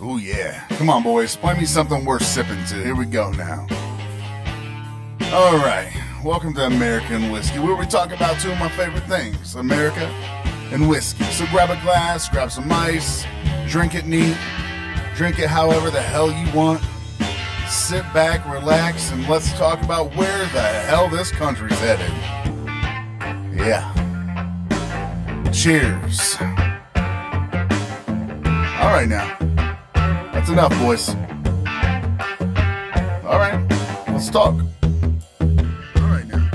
Oh yeah. Come on, boys. Play me something worth sipping to. Here we go now. All right. Welcome to American Whiskey, where we talk about two of my favorite things, America and whiskey. So grab a glass, grab some ice, drink it neat, drink it however the hell you want. Sit back, relax, and let's talk about where the hell this country's headed. Yeah. Cheers. All right now. That's enough, boys. All right, let's talk. All right now.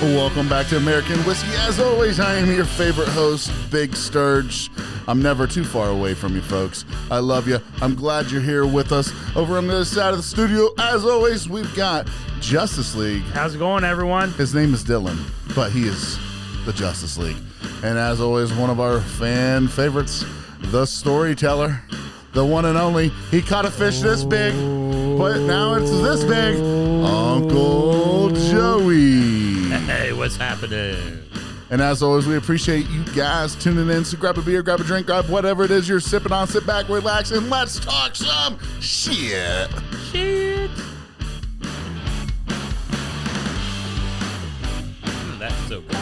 Welcome back to American Whiskey. As always, I am your favorite host, Big Sturge. I'm never too far away from you folks. I love you. I'm glad you're here with us. Over on the other side of the studio, as always, we've got Justice League. How's it going, everyone? His name is Dylan, but he is the Justice League. And as always, one of our fan favorites, the storyteller, the one and only. He caught a fish this big, but now it's this big, Uncle Joey. Hey, what's happening? And as always, we appreciate you guys tuning in. So grab a beer, grab a drink, grab whatever it is you're sipping on. Sit back, relax, and let's talk some shit. That's so good.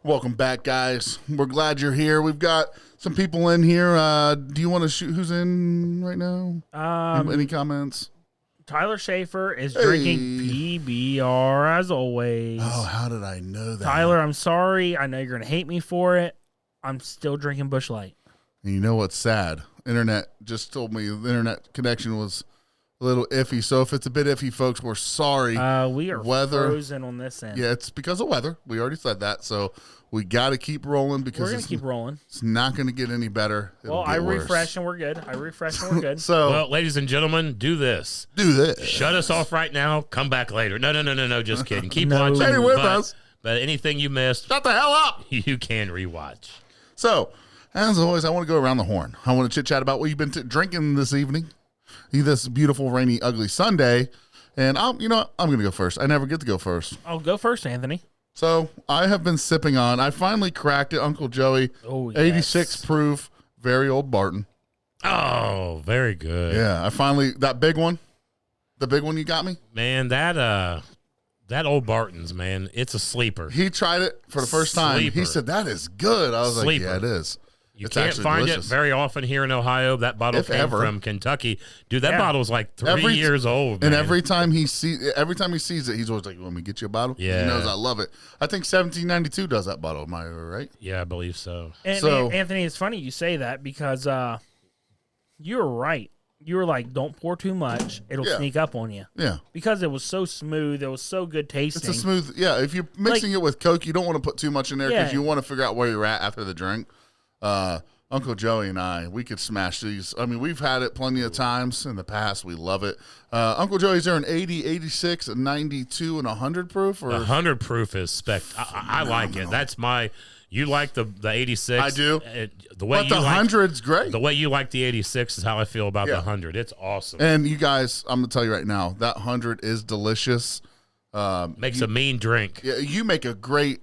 Welcome back, guys. We're glad you're here. We've got some people in here. Do you want to shoot who's in right now? Any comments? Tyler Schaefer is drinking PBR as always. Oh, how did I know that? Tyler, I'm sorry. I know you're going to hate me for it. I'm still drinking Busch Light. And you know what's sad? Internet just told me the internet connection was a little iffy. So if it's a bit iffy, folks, we're sorry. We are frozen on this end. Yeah, it's because of weather. We already said that. So we got to keep rolling because we're going to keep rolling. It's not going to get any better. Well, I refresh and we're good. So, well, ladies and gentlemen, do this. Shut us off right now. Come back later. No. Just kidding. Keep watching. Stay with us. But anything you missed, shut the hell up. You can rewatch. So, as always, I want to go around the horn. I want to chit chat about what you've been drinking this evening. This beautiful, rainy, ugly Sunday. And I'm going to go first. I never get to go first. I'll go first, Anthony. So I have been sipping on, I finally cracked it, Uncle Joey. Oh, yes. 86 proof, very old Barton. Oh, very good. Yeah, that big one, the big one you got me? Man, that old Barton's, man, it's a sleeper. He tried it for the first time. He said, that is good. I was like, yeah, it is. You can't find delicious. it very often here in Ohio. That bottle came from Kentucky. Dude, that bottle's like 3 years old, man. And every time he sees it, he's always like, "Want me to get you a bottle?" Yeah. He knows I love it. I think 1792 does that bottle. Am I right? Yeah, I believe so. And Anthony, it's funny you say that because you're right. You were like, don't pour too much. It'll sneak up on you. Yeah. Because it was so smooth. It was so good tasting. It's a smooth, if you're mixing it with Coke, you don't want to put too much in there because you want to figure out where you're at after the drink. Uncle Joey and I, we could smash these. I mean, we've had it plenty of times in the past. We love it. Uncle Joey's there an 80, 86, a 92, and 100 proof? Or? 100 proof is I like it. That's you like the 86. I do. The way but the 100's great. The way you like the 86 is how I feel about the 100. It's awesome. And you guys, I'm going to tell you right now, that 100 is delicious. Makes a mean drink. Yeah, you make a great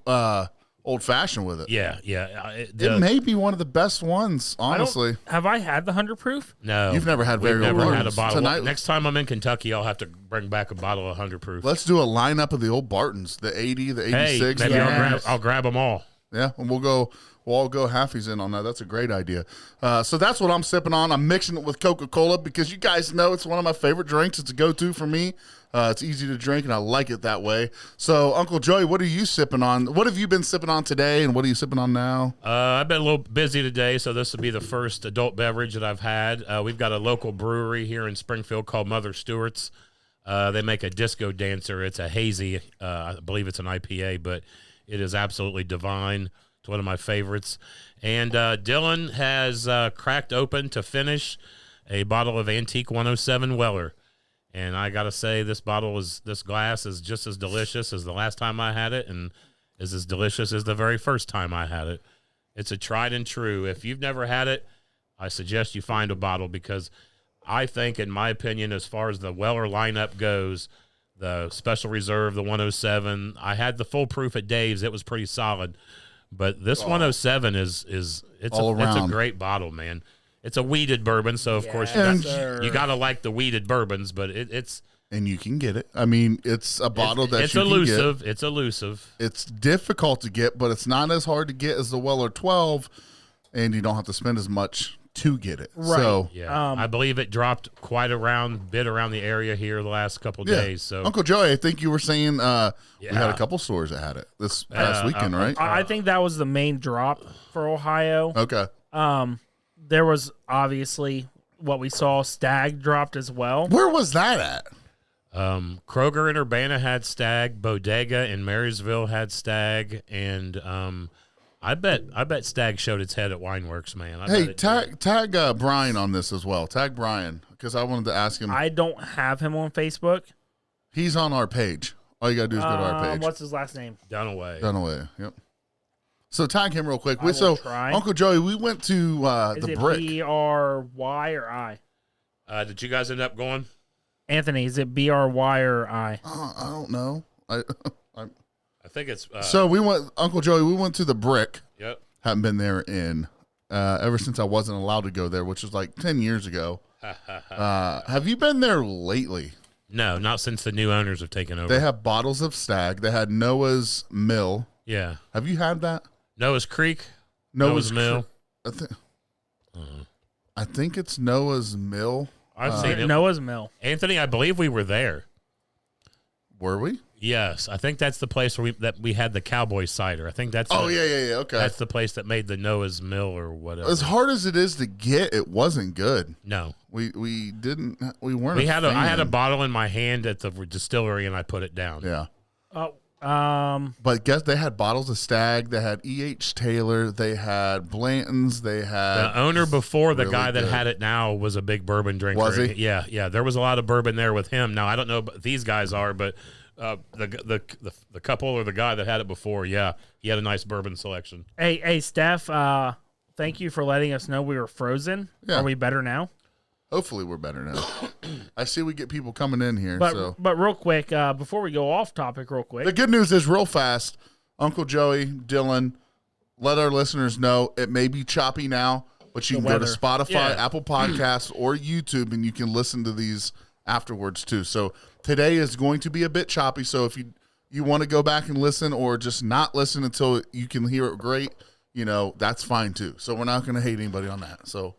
old-fashioned with it. Yeah. It may be one of the best ones, honestly. Have I had the 100 proof? No. You've never had We've very old never Bartons. had a bottle. Tonight, next time I'm in Kentucky, I'll have to bring back a bottle of 100 proof. Let's do a lineup of the old Bartons, the 80, the 86. Hey, maybe I'll grab them all. Yeah, and we'll all go halfies in on that. That's a great idea. So that's what I'm sipping on. I'm mixing it with Coca-Cola because you guys know it's one of my favorite drinks. It's a go-to for me. It's easy to drink, and I like it that way. So, Uncle Joey, what are you sipping on? What have you been sipping on today, and what are you sipping on now? I've been a little busy today, so this will be the first adult beverage that I've had. We've got a local brewery here in Springfield called Mother Stewart's. They make a disco dancer. It's a hazy. I believe it's an IPA, but it is absolutely divine. It's one of my favorites. And Dylan has cracked open to finish a bottle of Antique 107 Weller. And I got to say, this glass is just as delicious as the last time I had it. And is as delicious as the very first time I had it. It's a tried and true. If you've never had it, I suggest you find a bottle, because I think, in my opinion, as far as the Weller lineup goes, the Special Reserve, the 107, I had the full proof at Dave's. It was pretty solid. But this 107 it's a great bottle, man. It's a weeded bourbon, so of course you got to like the weeded bourbons, but it's and you can get it. I mean, it's a bottle that you elusive. Can get. It's elusive. It's difficult to get, but it's not as hard to get as the Weller 12, and you don't have to spend as much to get it. Right. So, yeah, I believe it dropped quite around the area here the last couple days. So, Uncle Joey, I think you were saying we had a couple stores that had it this past weekend, right? I think that was the main drop for Ohio. Okay. There was obviously what we saw. Stag dropped as well. Where was that at? Kroger in Urbana had Stag. Bodega in Marysville had Stag, and I bet Stag showed its head at Wineworks, man. Hey, tag Brian on this as well. Tag Brian, because I wanted to ask him. I don't have him on Facebook. He's on our page. All you got to do is go to our page. What's his last name? Dunaway, yep. So tag him real quick. Try. Uncle Joey, we went to the Brick. Is it B-R-Y or I? Did you guys end up going? Anthony, is it B-R-Y or I? I don't know. I think it's... so we went, Uncle Joey, we went to the Brick. Yep. Haven't been there in ever since I wasn't allowed to go there, which was like 10 years ago. Have you been there lately? No, not since the new owners have taken over. They have bottles of Stag. They had Noah's Mill. Yeah. Have you had that? Noah's Creek? Noah's Mill? I think it's Noah's Mill. I've seen it. Noah's Mill. Anthony, I believe we were there. Were we? Yes, I think that's the place where we had the cowboy cider. I think that's. Yeah. Okay. That's the place that made the Noah's Mill or whatever. As hard as it is to get, it wasn't good. No, we weren't. I had a bottle in my hand at the distillery and I put it down. Yeah. But guess they had bottles of Stag. They had E.H. Taylor. They had Blanton's. They had the owner before the really guy that good. had it now was a big bourbon drinker. Was he? Yeah. There was a lot of bourbon there with him. Now I don't know if these guys are, but the couple or the guy that had it before, yeah, he had a nice bourbon selection. Hey, Steph. Thank you for letting us know we were frozen. Yeah. Are we better now? Hopefully we're better now. I see we get people coming in here. But real quick, before we go off topic real quick. The good news is real fast, Uncle Joey, Dylan, let our listeners know it may be choppy now, but you can go to Spotify, Apple Podcasts, or YouTube, and you can listen to these afterwards too. So today is going to be a bit choppy. So if you want to go back and listen or just not listen until you can hear it great, that's fine too. So we're not going to hate anybody on that. So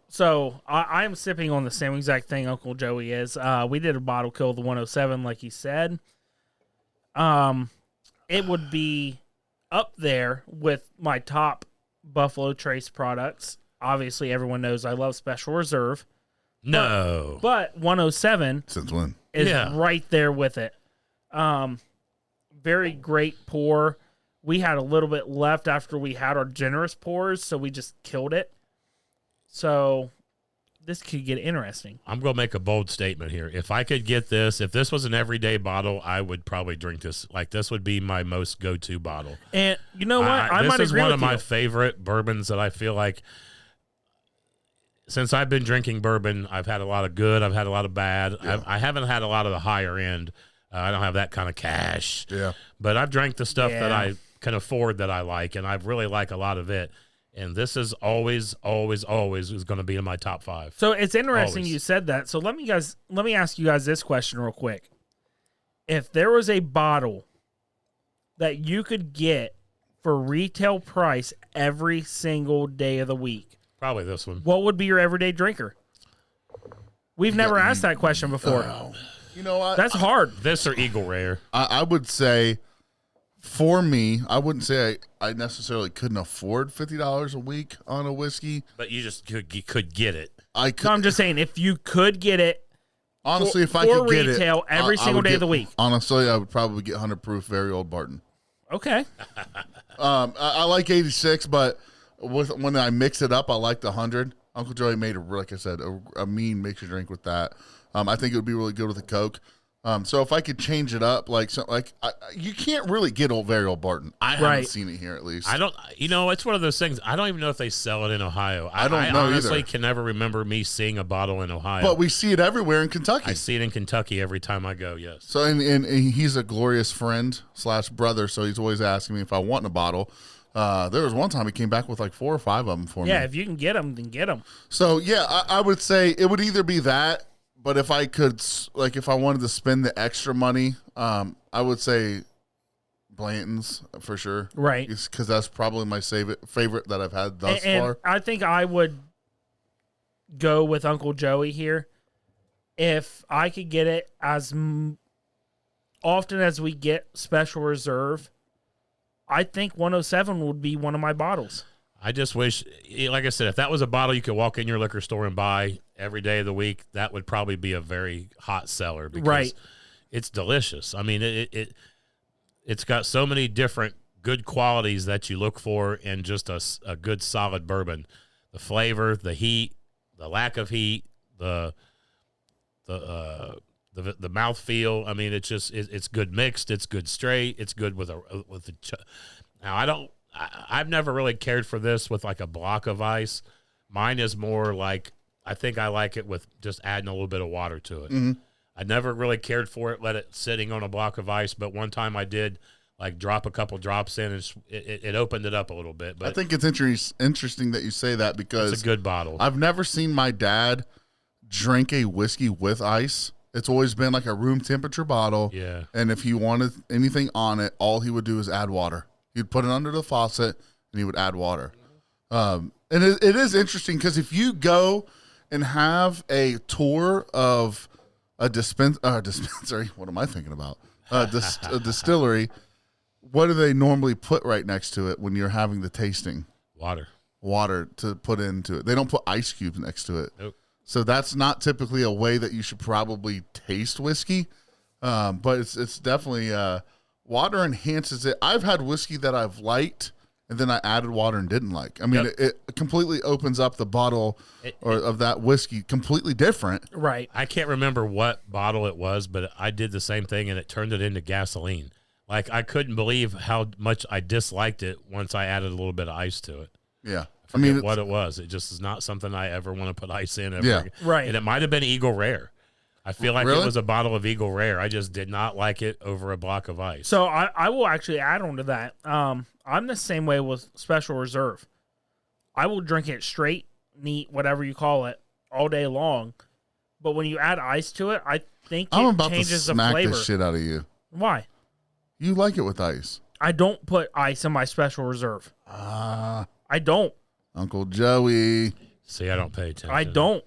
I'm sipping on the same exact thing Uncle Joey is. We did a bottle kill of the 107, like he said. It would be up there with my top Buffalo Trace products. Obviously, everyone knows I love Special Reserve. No. But 107 since when is right there with it. Very great pour. We had a little bit left after we had our generous pours, so we just killed it. So this could get interesting. I'm going to make a bold statement here. If I could get this, if this was an everyday bottle, I would probably drink this. Like, this would be my most go-to bottle. And you know what? I might agree with you. This is one of my favorite bourbons that I feel like, since I've been drinking bourbon, I've had a lot of good. I've had a lot of bad. Yeah. I haven't had a lot of the higher end. I don't have that kind of cash. Yeah. But I've drank the stuff that I can afford that I like, and I really like a lot of it. And this is always is going to be in my top 5. So it's interesting you said that. So let me ask you guys this question real quick. If there was a bottle that you could get for retail price every single day of the week, probably this one. What would be your everyday drinker? We've never asked that question before. You know what? That's hard. This or Eagle Rare. I would say, for me, I wouldn't say I necessarily couldn't afford $50 a week on a whiskey. But you just could get it. I could. No, I'm just saying, if you could get it, honestly, if I could get it retail every single day of the week. Honestly, I would probably get 100 proof Very Old Barton. Okay. I like 86, but when I mix it up, I like the 100. Uncle Joey made, like I said, a mean mix your drink with that. I think it would be really good with a Coke. So if I could change it up, you can't really get very old Barton. I haven't seen it here, at least. I don't. It's one of those things. I don't even know if they sell it in Ohio. I don't know honestly either. Can never remember me seeing a bottle in Ohio. But we see it everywhere in Kentucky. I see it in Kentucky every time I go. Yes. So and he's a glorious friend / brother. So he's always asking me if I want a bottle. There was one time he came back with like 4 or 5 of them for me. Yeah, if you can get them, then get them. So yeah, I would say it would either be that. But if I could, if I wanted to spend the extra money, I would say Blanton's for sure. Right. Because that's probably my favorite that I've had thus far. I think I would go with Uncle Joey here. If I could get it as often as we get Special Reserve, I think 107 would be one of my bottles. I just wish, like I said, if that was a bottle you could walk in your liquor store and buy every day of the week, that would probably be a very hot seller because it's delicious. I mean, it's got so many different good qualities that you look for in just a good solid bourbon. The flavor, the heat, the lack of heat, the mouthfeel. I mean, it's good mixed. It's good straight. It's good with now I've never really cared for this with like a block of ice. Mine is more like, I think I like it with just adding a little bit of water to it. Mm-hmm. I never really cared for it, let it sitting on a block of ice. But one time I did like drop a couple drops in and it opened it up a little bit. But I think it's interesting that you say that because it's a good bottle. I've never seen my dad drink a whiskey with ice. It's always been like a room temperature bottle. Yeah. And if he wanted anything on it, all he would do is add water. He'd put it under the faucet, and he would add water. And it is interesting because if you go and have a tour of a dispensary, what am I thinking about? A distillery, what do they normally put right next to it when you're having the tasting? Water to put into it. They don't put ice cubes next to it. Nope. So that's not typically a way that you should probably taste whiskey. But it's definitely... water enhances it. I've had whiskey that I've liked, and then I added water and didn't like. I mean, it completely opens up the bottle of that whiskey completely different. Right. I can't remember what bottle it was, but I did the same thing, and it turned it into gasoline. Like, I couldn't believe how much I disliked it once I added a little bit of ice to it. Yeah. I mean, what it was. It just is not something I ever want to put ice in ever again. Right. And it might have been Eagle Rare. I feel like it was a bottle of Eagle Rare. I just did not like it over a block of ice. So I will actually add on to that. I'm the same way with Special Reserve. I will drink it straight, neat, whatever you call it, all day long. But when you add ice to it, I think it changes the flavor. I'm about to smack the shit out of you. Why? You like it with ice. I don't put ice in my Special Reserve. I don't. Uncle Joey. See, I don't pay attention. I don't.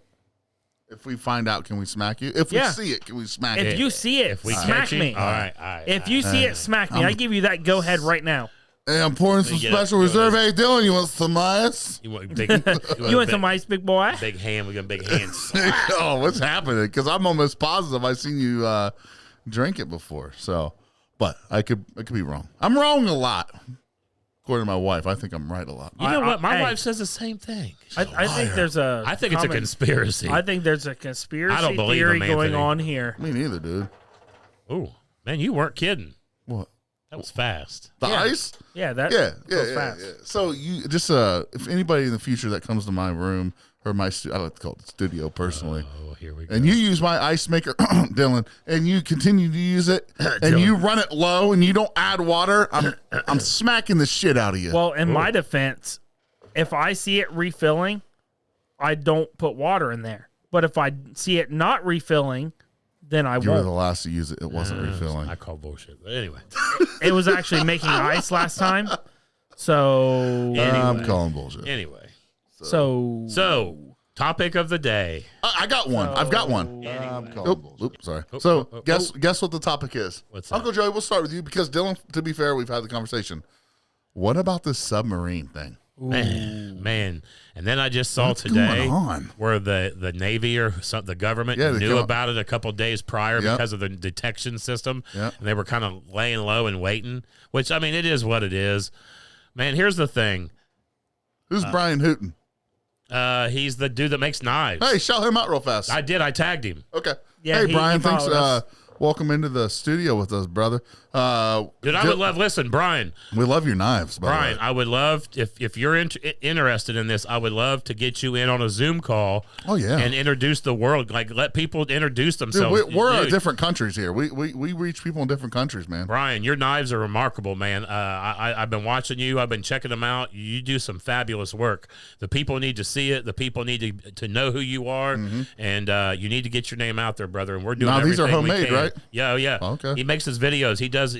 If we find out, can we smack you? If we see it, can we smack you? If you see it, smack me. All right. If you see it, smack me. I give you that go ahead right now. Hey, I'm pouring some Special Reserve. Hey, Dylan, you want some ice? You want some ice, big boy? Big hand. We got big hands. Oh, what's happening? Because I'm almost positive I've seen you drink it before. So, but I could be wrong. I'm wrong a lot. According to my wife, I think I'm right a lot. You know what? My wife says the same thing. I think there's a. I think it's a conspiracy. I think there's a conspiracy theory going on here. Me neither, dude. Oh, man, you weren't kidding. What? That was fast. The ice? Yeah, that goes fast. Yeah. So you just if anybody in the future that comes to my room or my I like to call it the studio personally. Oh, here we go. And you use my ice maker, Dylan, and you continue to use it, and you run it low, and you don't add water. I'm smacking the shit out of you. Well, in my defense, if I see it refilling, I don't put water in there. But if I see it not refilling, then I You won't. were the last to use it. It wasn't refilling. I call bullshit. But anyway. It was actually making ice last time. So I'm calling bullshit. Anyway. So topic of the day. I got one. I've got one. I'm calling bullshit. Sorry. Guess what the topic is? What's that? Uncle Joey, we'll start with you because Dylan, to be fair, we've had the conversation. What about this submarine thing? Man. And then I just saw What's today going on? where the Navy or the government knew about it a couple of days prior because of the detection system. Yep. And they were kind of laying low and waiting, which, I mean, it is what it is. Man, here's the thing. Who's Brian Hooten? He's the dude that makes knives. Hey, shout him out real fast. I did. I tagged him. Okay. Yeah, hey, he Brian, thanks. followed us. welcome into the studio with us, brother. Dude, I would love. Listen, Brian. We love your knives, by Brian, the way. I would love if you're interested in this. I would love to get you in on a Zoom call. Oh yeah, and introduce the world. Like let people introduce themselves. Dude, we're in different countries here. We reach people in different countries, man. Brian, your knives are remarkable, man. I've been watching you. I've been checking them out. You do some fabulous work. The people need to see it. The people need to know who you are, and you need to get your name out there, brother. And we're doing. Now these are everything we homemade, can. right? Yeah, oh, yeah. Oh, okay. He makes his videos. He does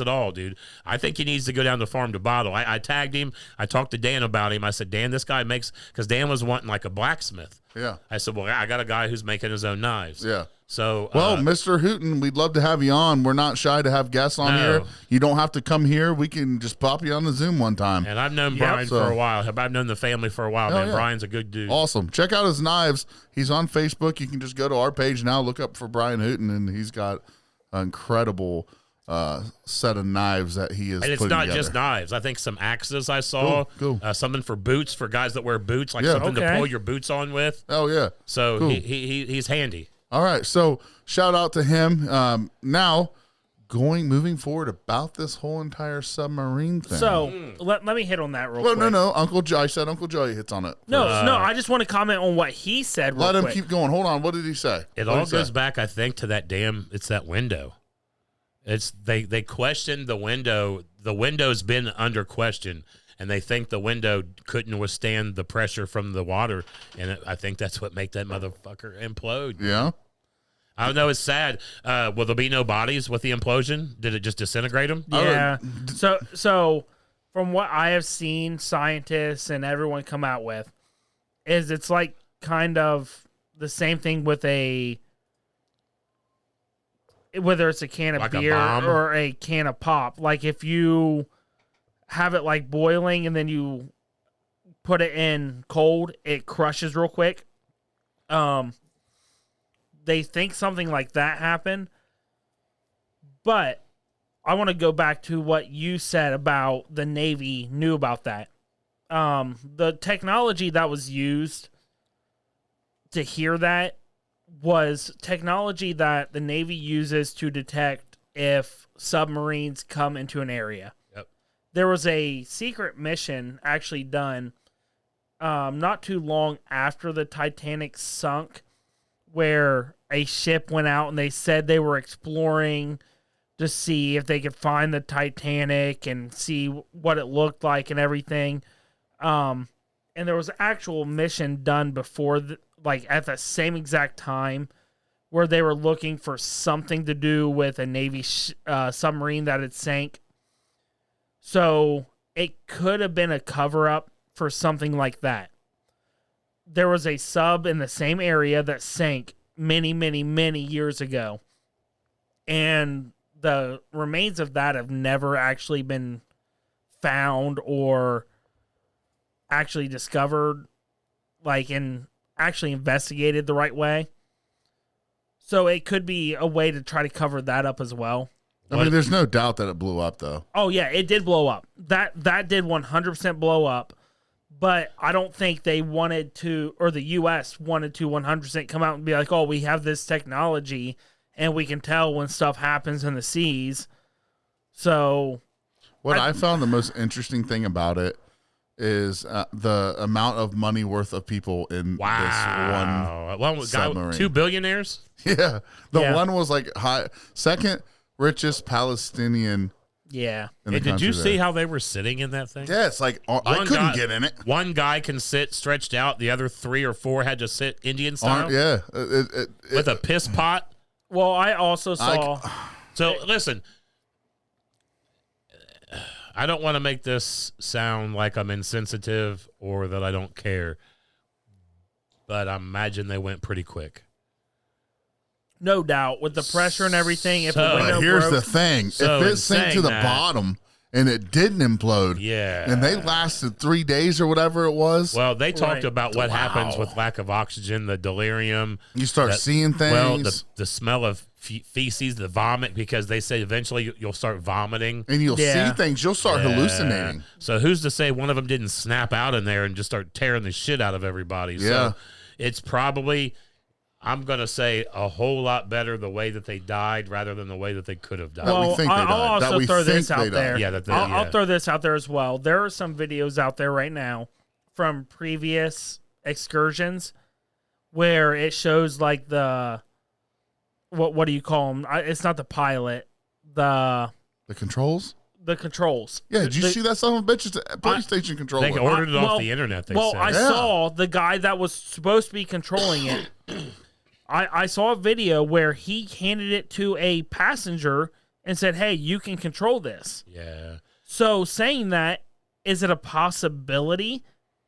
it all, dude. I think he needs to go down to farm to bottle. I tagged him. I talked to Dan about him. I said, Dan, this guy makes, because Dan was wanting like a blacksmith. Yeah. I said, well, I got a guy who's making his own knives. Yeah. So, well, Mr. Hooten, we'd love to have you on. We're not shy to have guests on here. You don't have to come here. We can just pop you on the Zoom one time. And I've known Brian for a while. I've known the family for a while, man. Yeah. Brian's a good dude. Awesome. Check out his knives. He's on Facebook. You can just go to our page now, look up for Brian Hooten, and he's got an incredible set of knives that he is and it's putting not together. just knives. I think some axes I saw. Cool. Something for boots, for guys that wear boots, like Yeah. something to Okay. pull your boots on with. Oh, yeah. So Cool. he's handy. All right. So shout out to him. Now, moving forward about this whole entire submarine thing. So let me hit on that real Well, quick. no. Uncle Joe said Uncle Joey hits on it. No, I just want to comment on what he said real Let him quick. keep going. Hold on. What did he say? It What all did he goes say? back, I think, to that it's that window. It's they questioned the window. The window's been under question, and they think the window couldn't withstand the pressure from the water, and I think that's what made that motherfucker implode. Yeah. I know it's sad. Will there be no bodies with the implosion? Did it just disintegrate them? Yeah. So from what I have seen, scientists and everyone come out with is it's like kind of the same thing with whether it's a can of Like a beer bomb? or a can of pop. Like if you have it like boiling and then you put it in cold, it crushes real quick. They think something like that happened. But I want to go back to what you said about the Navy knew about that. The technology that was used to hear that was technology that the Navy uses to detect if submarines come into an area. Yep. There was a secret mission actually done not too long after the Titanic sunk, where a ship went out and they said they were exploring to see if they could find the Titanic and see what it looked like and everything. And there was an actual mission done before, at the same exact time, where they were looking for something to do with a Navy submarine that had sank. So it could have been a cover-up for something like that. There was a sub in the same area that sank many, many, many years ago. And the remains of that have never actually been found or actually discovered, and actually investigated the right way. So it could be a way to try to cover that up as well. I mean, there's no doubt that it blew up, though. Oh, yeah, it did blow up. That did 100% blow up. But I don't think they wanted to, or the U.S. wanted to 100% come out and be like, oh, we have this technology and we can tell when stuff happens in the seas. So what I found the most interesting thing about it is the amount of money worth of people in this one submarine. 2 billionaires? Yeah. The one was second richest Palestinian. Yeah. In the Did you country see there. how they were sitting in that thing? Yeah, it's I couldn't get in it. One guy can sit stretched out. The other 3 or 4 had to sit Indian style. Yeah. With a piss pot. Well, I also saw. So listen, I don't want to make this sound like I'm insensitive or that I don't care, but I imagine they went pretty quick. No doubt, with the pressure and everything. If So- a window But here's broke, the thing. So if in it sank to saying the that- bottom and it didn't implode, Yeah. and they lasted 3 days or whatever it was, Well, they talked Right. about what happens with lack of oxygen, the delirium. you start seeing things. Well, the smell of feces, the vomit, because they say eventually you'll start vomiting. and you'll Yeah. see things. You'll start hallucinating. So who's to say one of them didn't snap out in there and just start tearing the shit out of everybody? Yeah. So it's probably, I'm going to say a whole lot better the way that they died rather than the way that they could have died. That we think they died. I'll also That we throw think this they out died. there. Yeah, I'll throw this out there as well. There are some videos out there right now from previous excursions where it shows like the what do you call them? It's not the pilot, the controls. The controls. Yeah, did you see that son of a bitch? It's a PlayStation controller. They ordered it off the internet. They said. I saw the guy that was supposed to be controlling it. I saw a video where he handed it to a passenger and said, "Hey, you can control this." Yeah. So saying that, is it a possibility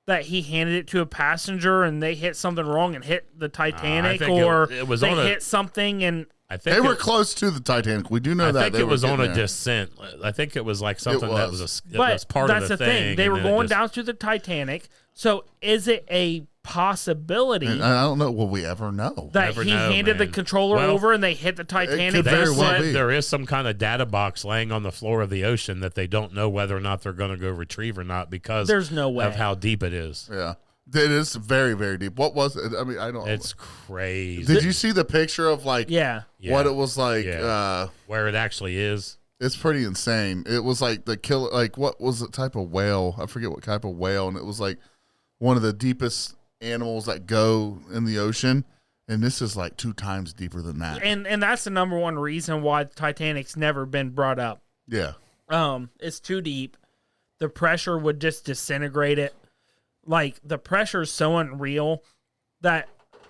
that he handed it to a passenger and they hit something wrong and hit the Titanic, or it was they hit something and I think they were close to the Titanic. We do know that. I think it was on a descent. I think it was like something that was part of the thing. They were going down to the Titanic. So is it a possibility? And I don't know. Will we ever know? That he handed the controller over and they hit the Titanic. There is some kind of data box laying on the floor of the ocean that they don't know whether or not they're going to go retrieve or not because there's no way of how deep it is. Yeah. It is very, very deep. What was it? I mean, I don't. It's crazy. Did you see the picture of like? Yeah. What it was like? Where it actually is. It's pretty insane. It was like the killer. Like what was the type of whale? I forget what type of whale, and it was like one of the deepest animals that go in the ocean. And this is like 2 times deeper than that. And that's the number one reason why Titanic's never been brought up. Yeah. It's too deep. The pressure would just disintegrate it. Like, the pressure is so unreal that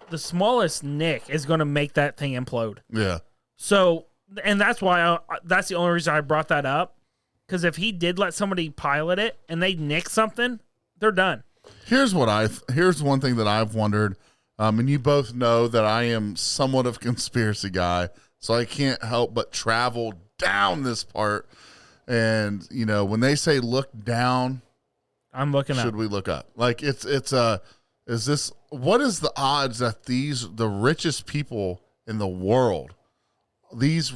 the smallest nick is going to make that thing implode. Yeah. So, and that's why that's the only reason I brought that up. Because if he did let somebody pilot it and they nick something, they're done. Here's one thing that I've wondered, and you both know that I am somewhat of a conspiracy guy, so I can't help but travel down this part. And you know, when they say look down, I'm looking up. Should we look up? Like is this, what is the odds that the richest people in the world, these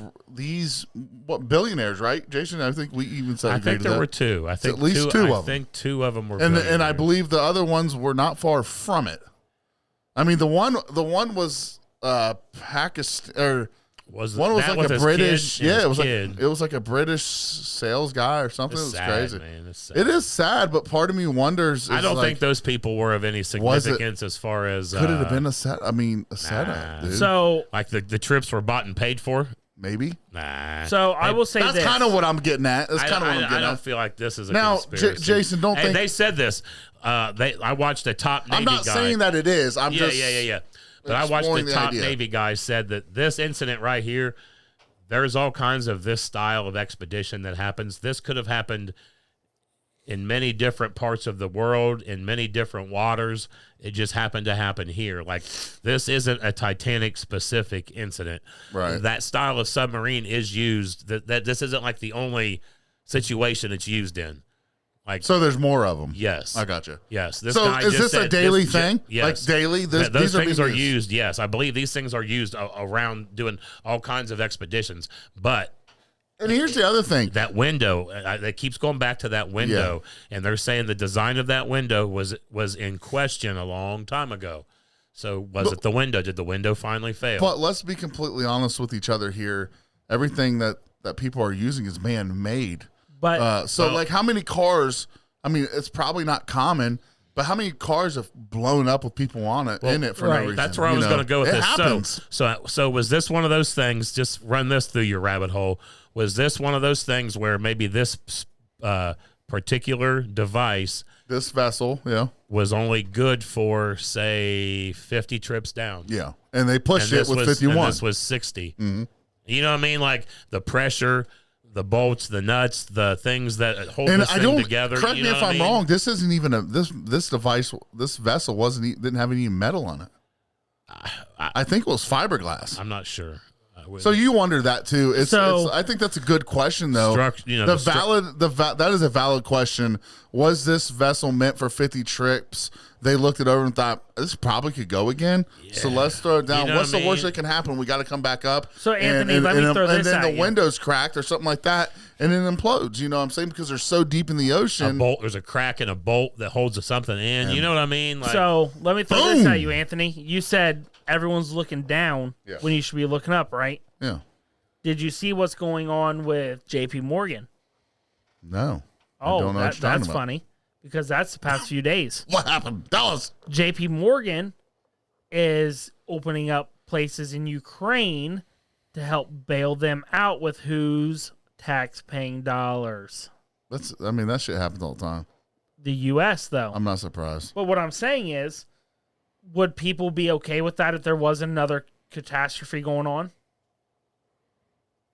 what billionaires, right, Jason? I think we even said. I think there were 2. I think at least 2 of them. I think 2 of them were. And I believe the other ones were not far from it. I mean, the one was Pakistan, or one was like a British. Yeah, it was like a British sales guy or something. It was sad, crazy. Man. It's sad. It is sad, but part of me wonders. I don't think those people were of any significance as far as. Could it have been a setup? Dude. So, like the trips were bought and paid for. Maybe. Nah. So I will say that's kind of what I'm getting at. That's kind of what I'm getting at. I don't feel like this is a now, conspiracy. Jason, don't think they said this. I watched a top Navy guy. I'm not saying that it is. I'm just yeah. But I watched the top Navy guy said that this incident right here, there's all kinds of this style of expedition that happens. This could have happened in many different parts of the world, in many different waters. It just happened to happen here. Like, this isn't a Titanic-specific incident. Right. That style of submarine is used. That this isn't like the only situation it's used in. Like, so there's more of them. Yes. I gotcha. Yes. This so guy is just this a daily thing? Yes. Like daily? Those things are used. used. Yes. I believe these things are used around doing all kinds of expeditions. But and here's the other thing. That window, that keeps going back to that window, and they're saying the design of that window was in question a long time ago. So it the window? Did the window finally fail? But let's be completely honest with each other here. Everything that people are using is man-made. But like how many cars, I mean, it's probably not common, but how many cars have blown up with people on it in it for no reason? That's where I was going to go with it this. Happens. So was this one of those things, just run this through your rabbit hole, was this one of those things where maybe this particular device, this vessel, was only good for, say, 50 trips down? Yeah. And they pushed it with 51. And this was 60. Mm-hmm. You know what I mean? Like the pressure, the bolts, the nuts, the things that hold this thing together. Correct me if I'm wrong. This isn't even this device. This vessel didn't have any metal on it. I think it was fiberglass. I'm not sure. So you wonder that too. I think that's a good question though. That is a valid question. Was this vessel meant for 50 trips? They looked it over and thought this probably could go again. Yeah. So let's throw it down. What's the worst that can happen? We got to come back up. So Anthony, let me throw this at you. And then the window's cracked or something like that, and it implodes. You know what I'm saying? Because they're so deep in the ocean. There's a crack in a bolt that holds something in. You know what I mean? So let me throw this at you, Anthony. You said everyone's looking down Yeah. when you should be looking up, right? Yeah. Did you see what's going on with J.P. Morgan? No. I Oh, don't know what you're talking that's about. funny because that's the past few days. What happened? Tell us. J.P. Morgan is opening up places in Ukraine to help bail them out with whose tax-paying dollars? That shit happens all the time. The U.S., though. I'm not surprised. But what I'm saying is, would people be okay with that if there was another catastrophe going on?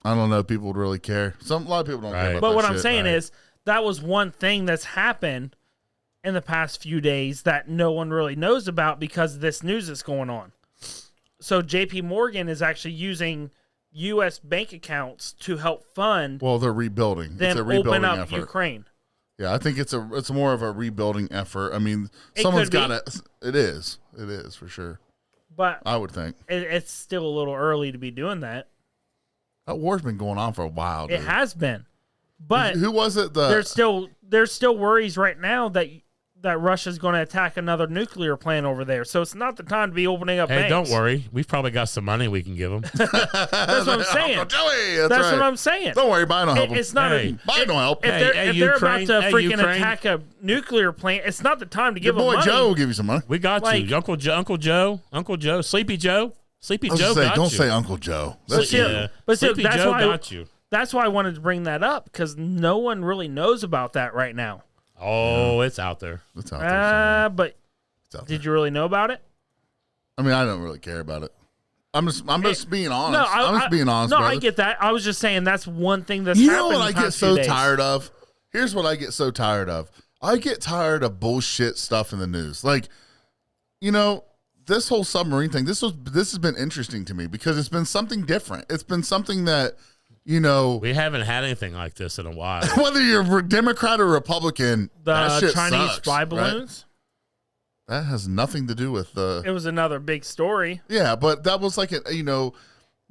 I don't know if people would really care. A lot of people don't care Right. about But that what I'm shit. saying is, that was one thing that's happened in the past few days that no one really knows about because of this news that's going on. So JP Morgan is actually using U.S. bank accounts to help fund Well, they're rebuilding. It's them a rebuilding open up effort. Ukraine. Yeah, I think it's more of a rebuilding effort. I mean, It someone's could be. got to. It is for sure. But I would think it's still a little early to be doing that. that war's been going on for a while. It Dude. has been. But Who was it? there's still worries right now that Russia's going to attack another nuclear plant over there. So it's not the time to be opening up Hey, banks. don't worry. We've probably got some money we can give them. That's what I'm saying. Uncle Joey. That's That's right. what I'm saying. Don't worry, Biden will help him. It's not Hey. Biden will help. if they're Ukraine- about to hey, freaking Ukraine. attack a nuclear plant, it's not the time to Your give them boy money. Joe will give you some money. We got Like- you. Uncle Joe, Sleepy Joe. Sleepy I was Joe gonna say, got don't you. say Uncle Joe. But That's still- Yeah. but still, Sleepy that's Joe why got you. That's why I wanted to bring that up because no one really knows about that right now. Oh, it's out there. It's out there somewhere. But It's out there. did you really know about it? I mean, I don't really care about it. I'm just being honest. No, I'm just being honest. No, brother. I get that. I was just saying that's one thing that's You know happened what I in the get past so few days. tired of? Here's what I get so tired of. I get tired of bullshit stuff in the news. Like, this whole submarine thing, this has been interesting to me because it's been something different. It's been something that, We haven't had anything like this in a while. whether you're Democrat or Republican, that The shit Chinese sucks, spy right? balloons. That has nothing to do with the. It was another big story. Yeah, but that was like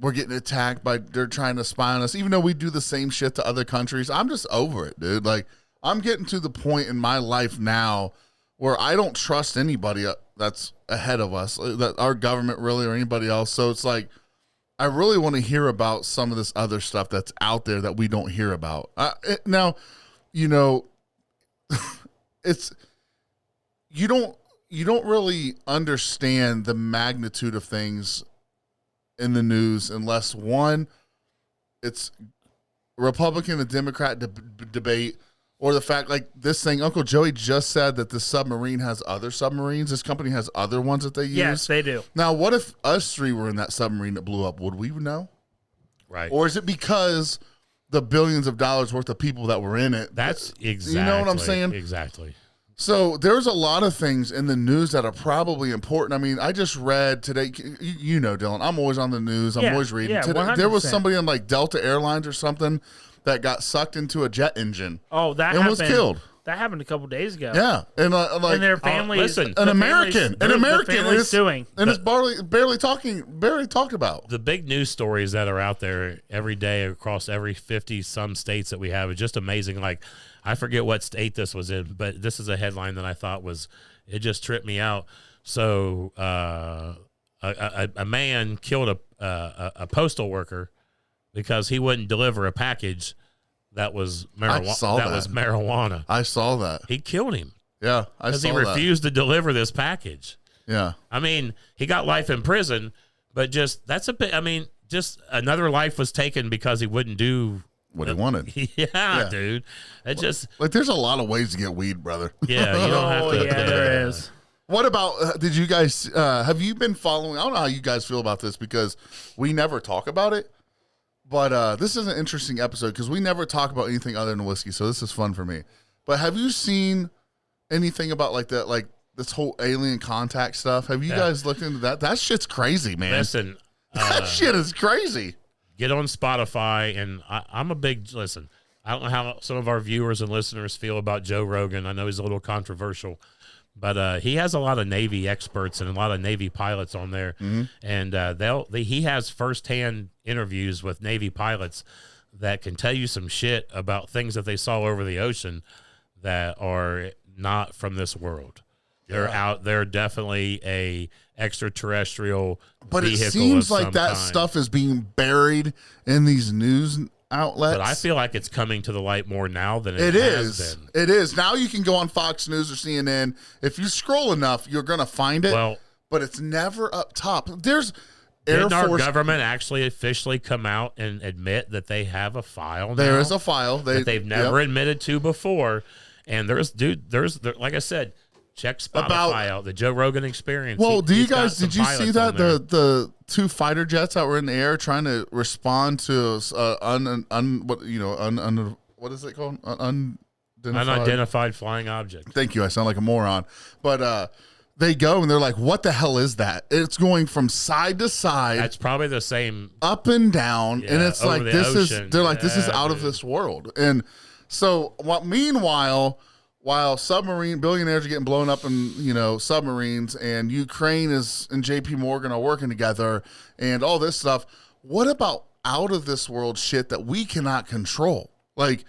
we're getting attacked they're trying to spy on us, even though we do the same shit to other countries. I'm just over it, dude. Like, I'm getting to the point in my life now where I don't trust anybody that's ahead of us, that our government really or anybody else. So it's like, I really want to hear about some of this other stuff that's out there that we don't hear about. Now, it's you don't really understand the magnitude of things in the news unless one, it's Republican and Democrat debate, or the fact like this thing. Uncle Joey just said that the submarine has other submarines. This company has other ones that they use. Yes, they do. Now, what if us three were in that submarine that blew up? Would we know? Right. Or is it because the billions of dollars worth of people that were in it? That's exactly. You know what I'm saying? Exactly. So there's a lot of things in the news that are probably important. I mean, I just read today, Dylan, I'm always on the news. I'm Yeah, always reading. yeah, Today, there was 100%. somebody on like Delta Airlines or something that got sucked into a jet engine Oh, that and happened. was killed. That happened a couple days ago. Yeah. And And their families. listen, an the American, families- an the American, families suing. and it's barely talked about. The big news stories that are out there every day across every 50 some states that we have is just amazing. Like, I forget what state this was in, but this is a headline that I thought it just tripped me out. So a man killed a postal worker because he wouldn't deliver a package that was marijuana. saw that. Was marijuana. I saw that. He killed him Yeah, I because saw he that. refused to deliver this package. Yeah. I mean, he got life in prison, but just another life was taken because he wouldn't do What he wanted. Yeah, dude. It just Like, there's a lot of ways to get weed, brother. yeah, you don't have Oh, to. yeah, there is. What about, did you guys, have you been following, I don't know how you guys feel about this because we never talk about it, but this is an interesting episode because we never talk about anything other than whiskey, so this is fun for me. But have you seen anything about like that, like this whole alien contact stuff? Have you guys looked into that? That shit's crazy, man. Listen, That shit is crazy. get on Spotify, and I'm a big listen. I don't know how some of our viewers and listeners feel about Joe Rogan. I know he's a little controversial, but he has a lot of Navy experts and a lot of Navy pilots on there, and he has firsthand interviews with Navy pilots that can tell you some shit about things that they saw over the ocean that are not from this world. They're out there, definitely a extraterrestrial But it vehicle seems of like some that kind. stuff is being buried in these news outlets. But I feel like it's coming to the light more now than it has is. been. It is. Now you can go on Fox News or CNN. If you scroll enough, you're going to find it. Well, but it's never up top. There's Air didn't our Force. government actually officially come out and admit that they have a file now? There is a file. that they've never admitted to before. And there's like I said, check Spotify out, the Joe Rogan Experience. Well, did you got some see pilots that on there. the two fighter jets that were in the air trying to respond to what is it called? Unidentified flying object. Thank you. I sound like a moron. But they go and they're like, "What the hell is that?" It's going from side to side. That's probably the same. Up and down, and Yeah, it's over like the this ocean. is. They're like, "This is Yeah, out of dude. this world." And so, meanwhile, while submarine billionaires are getting blown up in submarines, and Ukraine and J.P. Morgan are working together, and all this stuff. What about out of this world shit that we cannot control? Like,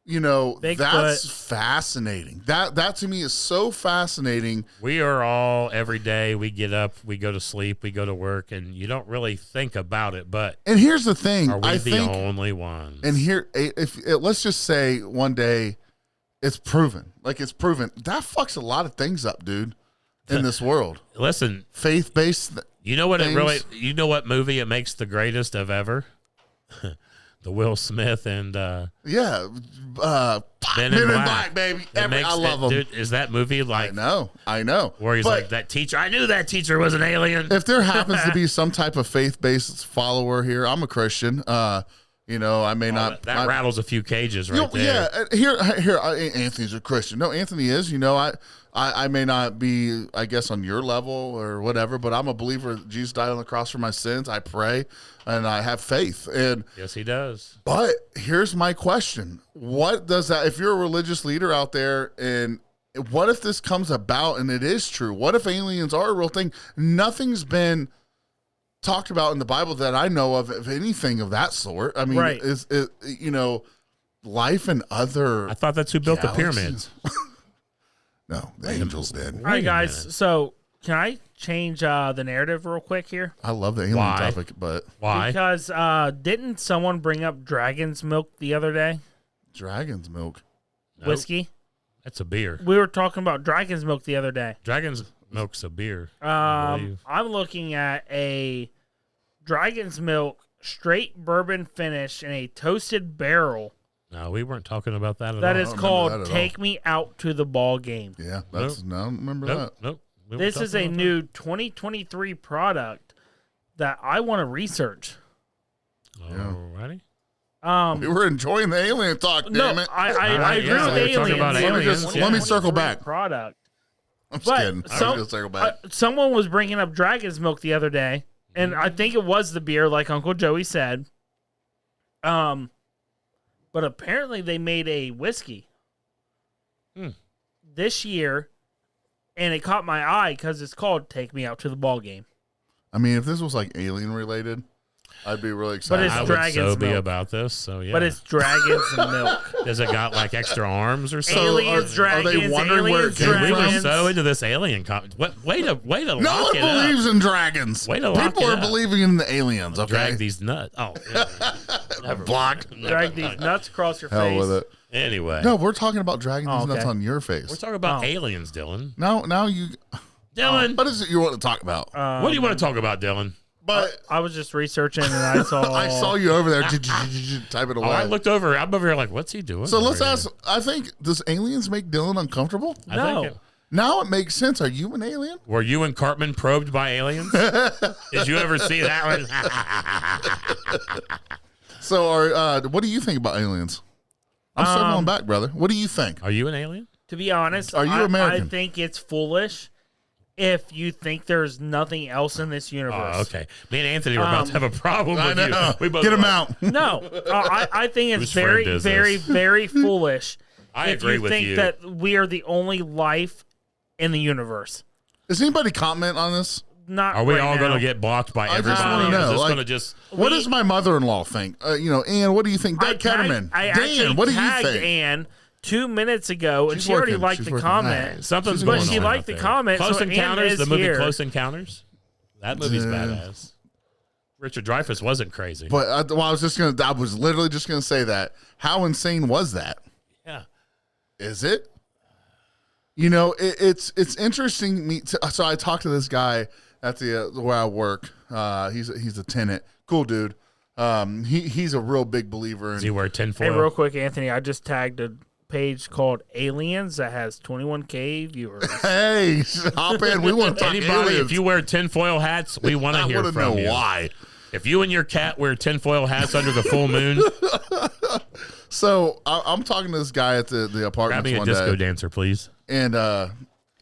Bigfoot. that's fascinating. That to me is so fascinating. We are all every day. We get up, we go to sleep, we go to work, and you don't really think about it. But And here's the thing: are we I the think, only ones? and here, let's just say one day, it's proven. Like it's proven that fucks a lot of things up, dude. In this world, Listen, faith-based. you know what things. you know what movie it makes the greatest of ever? The Will Smith and Men Men in in Black, baby. I love them. Dude, is that movie like I know. where he's But like that teacher? I knew that teacher was an alien. if there happens to be some type of faith-based follower here, I'm a Christian. I may not. That rattles a few cages right there. Yeah, here. Anthony's a Christian. No, Anthony is. I may not be, I guess, on your level or whatever, but I'm a believer. Jesus died on the cross for my sins. I pray and I have faith. And Yes, he does. but here's my question: what does that? If you're a religious leader out there, and what if this comes about and it is true? What if aliens are a real thing? Nothing's been talked about in the Bible that I know of anything of that sort. I mean, Right. is life and other? I thought that's who built the galaxies? pyramids. No, the angels did. All right, Wait a guys. minute. So can I change the narrative real quick here? I love the alien Why? topic, but Why? Because didn't someone bring up dragon's milk the other day? dragon's milk. Nope. Whiskey? That's a beer. We were talking about dragon's milk the other day. Dragon's milk's a beer. I believe. I'm looking at a dragon's milk straight bourbon finish in a toasted barrel No, we weren't talking about that at that all. is don't remember called that at Take Me Out to the Ball Game. Yeah, that's no. I don't remember Nope, that. nope. We weren't This is talking a about new 2023 product that I want to research. that. Yeah. Alrighty. We were enjoying the alien talk. No, Damn it! I agree Yeah, with we were talking aliens. about Let me aliens. just- yeah. let me circle back. Product. I'm just But kidding. I so- was gonna circle back. Someone was bringing up dragon's milk the other day, and I think it was the beer, like Uncle Joey said. But apparently they made a whiskey this year, and it caught my eye because it's called "Take Me Out to the Ball Game." I mean, if this was like alien related, I'd be really But excited. it's I would dragon's so be milk. about this. So yeah. But it's dragon's milk. Does it got like extra arms or something? Aliens, are they dragons, wondering where aliens, it came We from? were dragons. so into this alien. Way to no one lock it up. believes in dragons. Way to lock People it are up. believing in the aliens. Okay, Drag these nuts. Oh, yeah. block. Drag these nuts across your Hell face. with it. Anyway, No, we're talking about dragging these Oh, nuts okay. on your face. we're talking about Oh. aliens, Dylan. Now you. Dylan, What is it you want to talk about? what do you want to talk about, Dylan? But I was just researching, and I saw. I saw you over there type it Oh, I away. looked over. I'm over here like, what's he doing? So over let's here? ask. I think does aliens make Dylan uncomfortable? I No. think Now it makes sense. Are you an alien? were you and Cartman probed by aliens? Did you ever see that one? So, what do you think about aliens? I'm circling back, brother. What do you think? Are you an alien? To be honest, Are you I American? think it's foolish if you think there's nothing else in this universe. Oh, okay. Me and Anthony were about to have a problem I with know. you. We both Get him were. out. No, I think it's Whose friend very, is very, this? very foolish I if agree you with think you. that we are the only life in the universe. Does anybody comment on this? Not Are we right all now. going to get blocked by I just everybody? wanna Or know, is this like- going to just... What does my mother-in-law think? Ann, what do you think? I Doug Ketterman. I Dan, actually what do you tagged think? Ann 2 minutes ago, and She's she already working. liked She's the working. comment. Something's But going she on liked out the there. comment, Close so Ann Encounters, is the movie here. Close Encounters. That movie's Yeah. badass. Richard Dreyfuss wasn't crazy. But I was literally just gonna say that. How insane was that? Yeah. Is it? You know, it's interesting. So I talked to this guy at the where I work. He's a tenant, cool dude. He's a real big believer Does in. he wear tinfoil? Hey, real quick, Anthony, I just tagged a page called Aliens that has 21K viewers. Hey, hop in. We want to talk Anybody, aliens. if you wear tinfoil hats, we want to I hear want to from know you. why. If you and your cat wear tinfoil hats under the full moon, So I'm talking to this guy at the grab apartments me a one disco day, dancer, please. and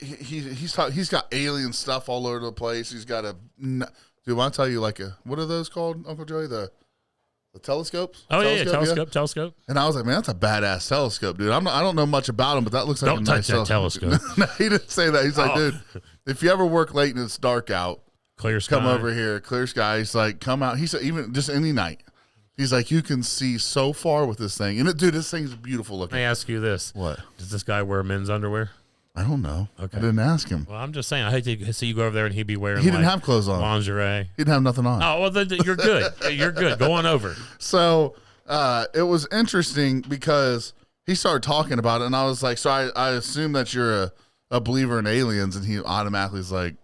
he's got alien stuff all over the place. He's got dude. Want to tell you what are those called, Uncle Joey? The telescopes? Oh, yeah, telescope. And I was like, man, that's a badass telescope, dude. I don't know much about them, but that looks like Don't a touch nice that telescope. No, he didn't say that. He's like, Oh. dude, if you ever work late and it's dark out, Clear sky. come over here, clear sky. He's like, come out. He said, even just any night. He's like, you can see so far with this thing. And dude, this thing's beautiful Let looking. me ask you this. What? Does this guy wear men's underwear? I don't know. Okay. I didn't ask him. Well, I'm just saying. I hate to see you go over there and he'd be wearing He didn't like, have clothes on. lingerie. He didn't have nothing on. Oh, well, then you're good. You're good. Go on over. So it was interesting because he started talking about it, and I was like, so I assume that you're a believer in aliens, and he automatically is like,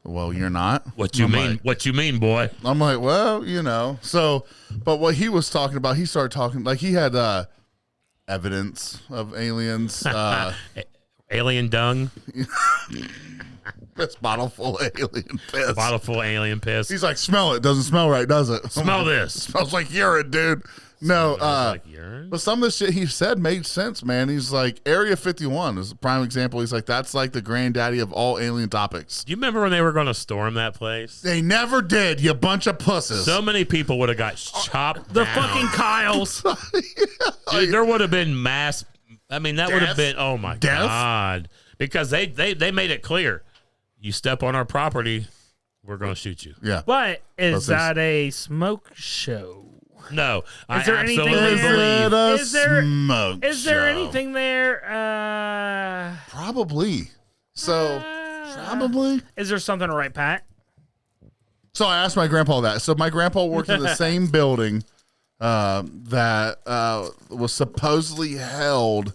well, you're not. What you I'm mean? like- What you mean, boy? I'm like, well, you know. So, but what he was talking about, he started talking like he had evidence of aliens. Alien dung, This bottle full of alien piss. bottle full of alien piss. He's like, smell it. Doesn't smell right, does it? Smell this. Smells like urine, dude. No, Like urine? but some of the shit he said made sense, man. He's like, Area 51 is a prime example. He's like, that's like the granddaddy of all alien topics. Do you remember when they were going to storm that place? They never did, you bunch of pusses. So many people would have got chopped. The down. fucking Kyles. Dude, there would have been mass. I mean, that would have been. Oh my Death? god! Because they made it clear. You step on our property, we're going to shoot you. Yeah. But is Well, that a smoke show? No, I Is there anything absolutely there? believe. Is there- smoke Is there show? anything there? Probably. So, probably. Is there something to write, Pat? So I asked my grandpa that. So my grandpa worked in the same building that was supposedly held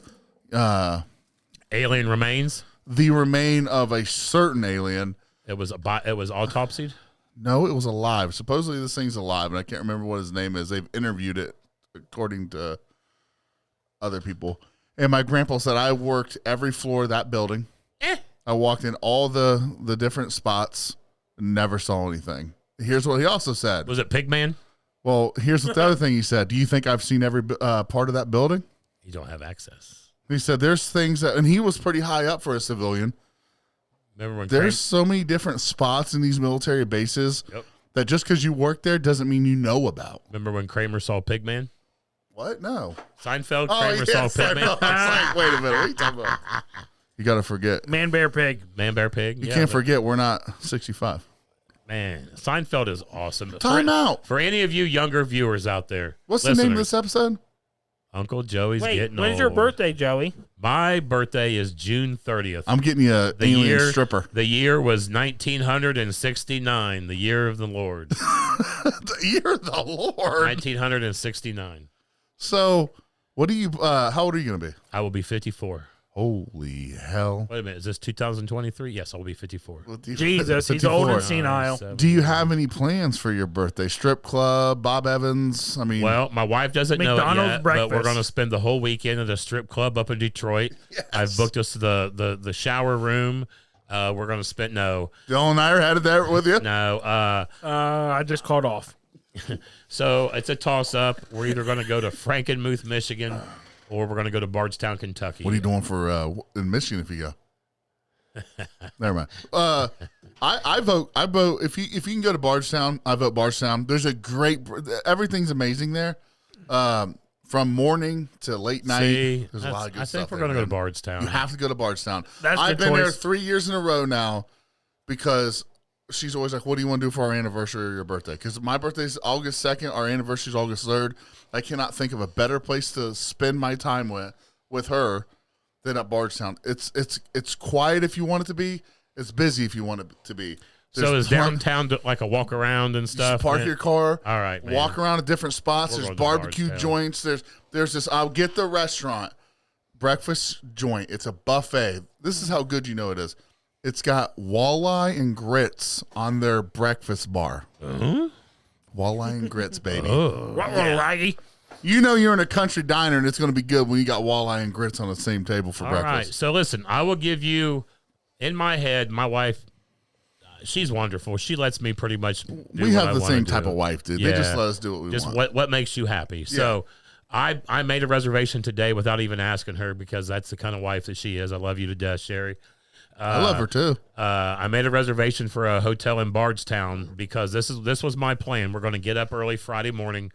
Alien remains. the remain of a certain alien. It was autopsied. No, it was alive. Supposedly this thing's alive, and I can't remember what his name is. They've interviewed it according to other people. And my grandpa said, I worked every floor of that building. I walked in all the different spots, never saw anything. Here's what he also said. Was it Pigman? Well, here's the other thing he said. Do you think I've seen every part of that building? You don't have access. He said there's things that, and he was pretty high up for a civilian. Remember when There's so many different spots in these military bases Yep. that just because you work there doesn't mean you know about. Remember when Kramer saw Pigman? What? No. Seinfeld. Kramer saw yes, I know. Pigman. It's like, wait a minute. What are you talking about? You got to forget. Man, bear, pig. Man, bear, pig. You can't forget we're not 65. Man, Seinfeld is awesome. Time out. For any of you younger viewers out there, What's the name of listeners, this episode? Uncle Joey's Wait, getting when's old. your birthday, Joey? My birthday is June 30th. I'm getting you an alien stripper. The year was 1969, the year of the Lord. The year of the Lord. 1969. So, what do you? How old are you gonna be? I will be 54. Holy hell! Wait a minute, is this 2023? Yes, I will be 54. Jesus, he's 54. old and senile. Do you have any plans for your birthday? Strip club, Bob Evans? I mean, Well, my wife doesn't know it McDonald's yet, but we're breakfast. going to spend the whole weekend at a strip club up in Detroit. Yes. I've booked us the shower room. We're going to spend Dylan and I are headed there with you. I just called off. So it's a toss up. We're either going to go to Frankenmuth, Michigan, or we're going to go to Bardstown, Kentucky. What are you doing for in Michigan if you go? Never mind. I vote. If you can go to Bardstown, I vote Bardstown. There's a everything's amazing there. From morning to late night. See, There's a lot of good I stuff think we're there, going to go to man. Bardstown. You have to go to Bardstown. That's I've good been there choice. 3 years in a row now because she's always like, what do you want to do for our anniversary or your birthday? Because my birthday's August 2nd. Our anniversary's August 3rd. I cannot think of a better place to spend my time with with her than at Bardstown. It's quiet if you want it to be. It's busy if you want it to be. So is downtown like a walk around and stuff? Just park your car. All right, man. Walk around at different spots. We're There's going to barbecue Bardstown. joints. There's this. I'll get the restaurant breakfast joint. It's a buffet. This is how good you know it is. It's got walleye and grits on their breakfast bar. Walleye and grits, baby. Raggy. You know you're in a country diner and it's going to be good when you got walleye and grits on the same table for All right. breakfast. So listen, I will give you, in my head, my wife, she's wonderful. She lets me pretty much do We what have I the wanna same do. type of wife, dude. Yeah. They just let us do what we Just want. what makes you happy. So I made a reservation today without even asking her because that's the kind of wife that she is. I love you to death, Sherry. I love her too. I made a reservation for a hotel in Bardstown because this was my plan. We're going to get up early Friday morning.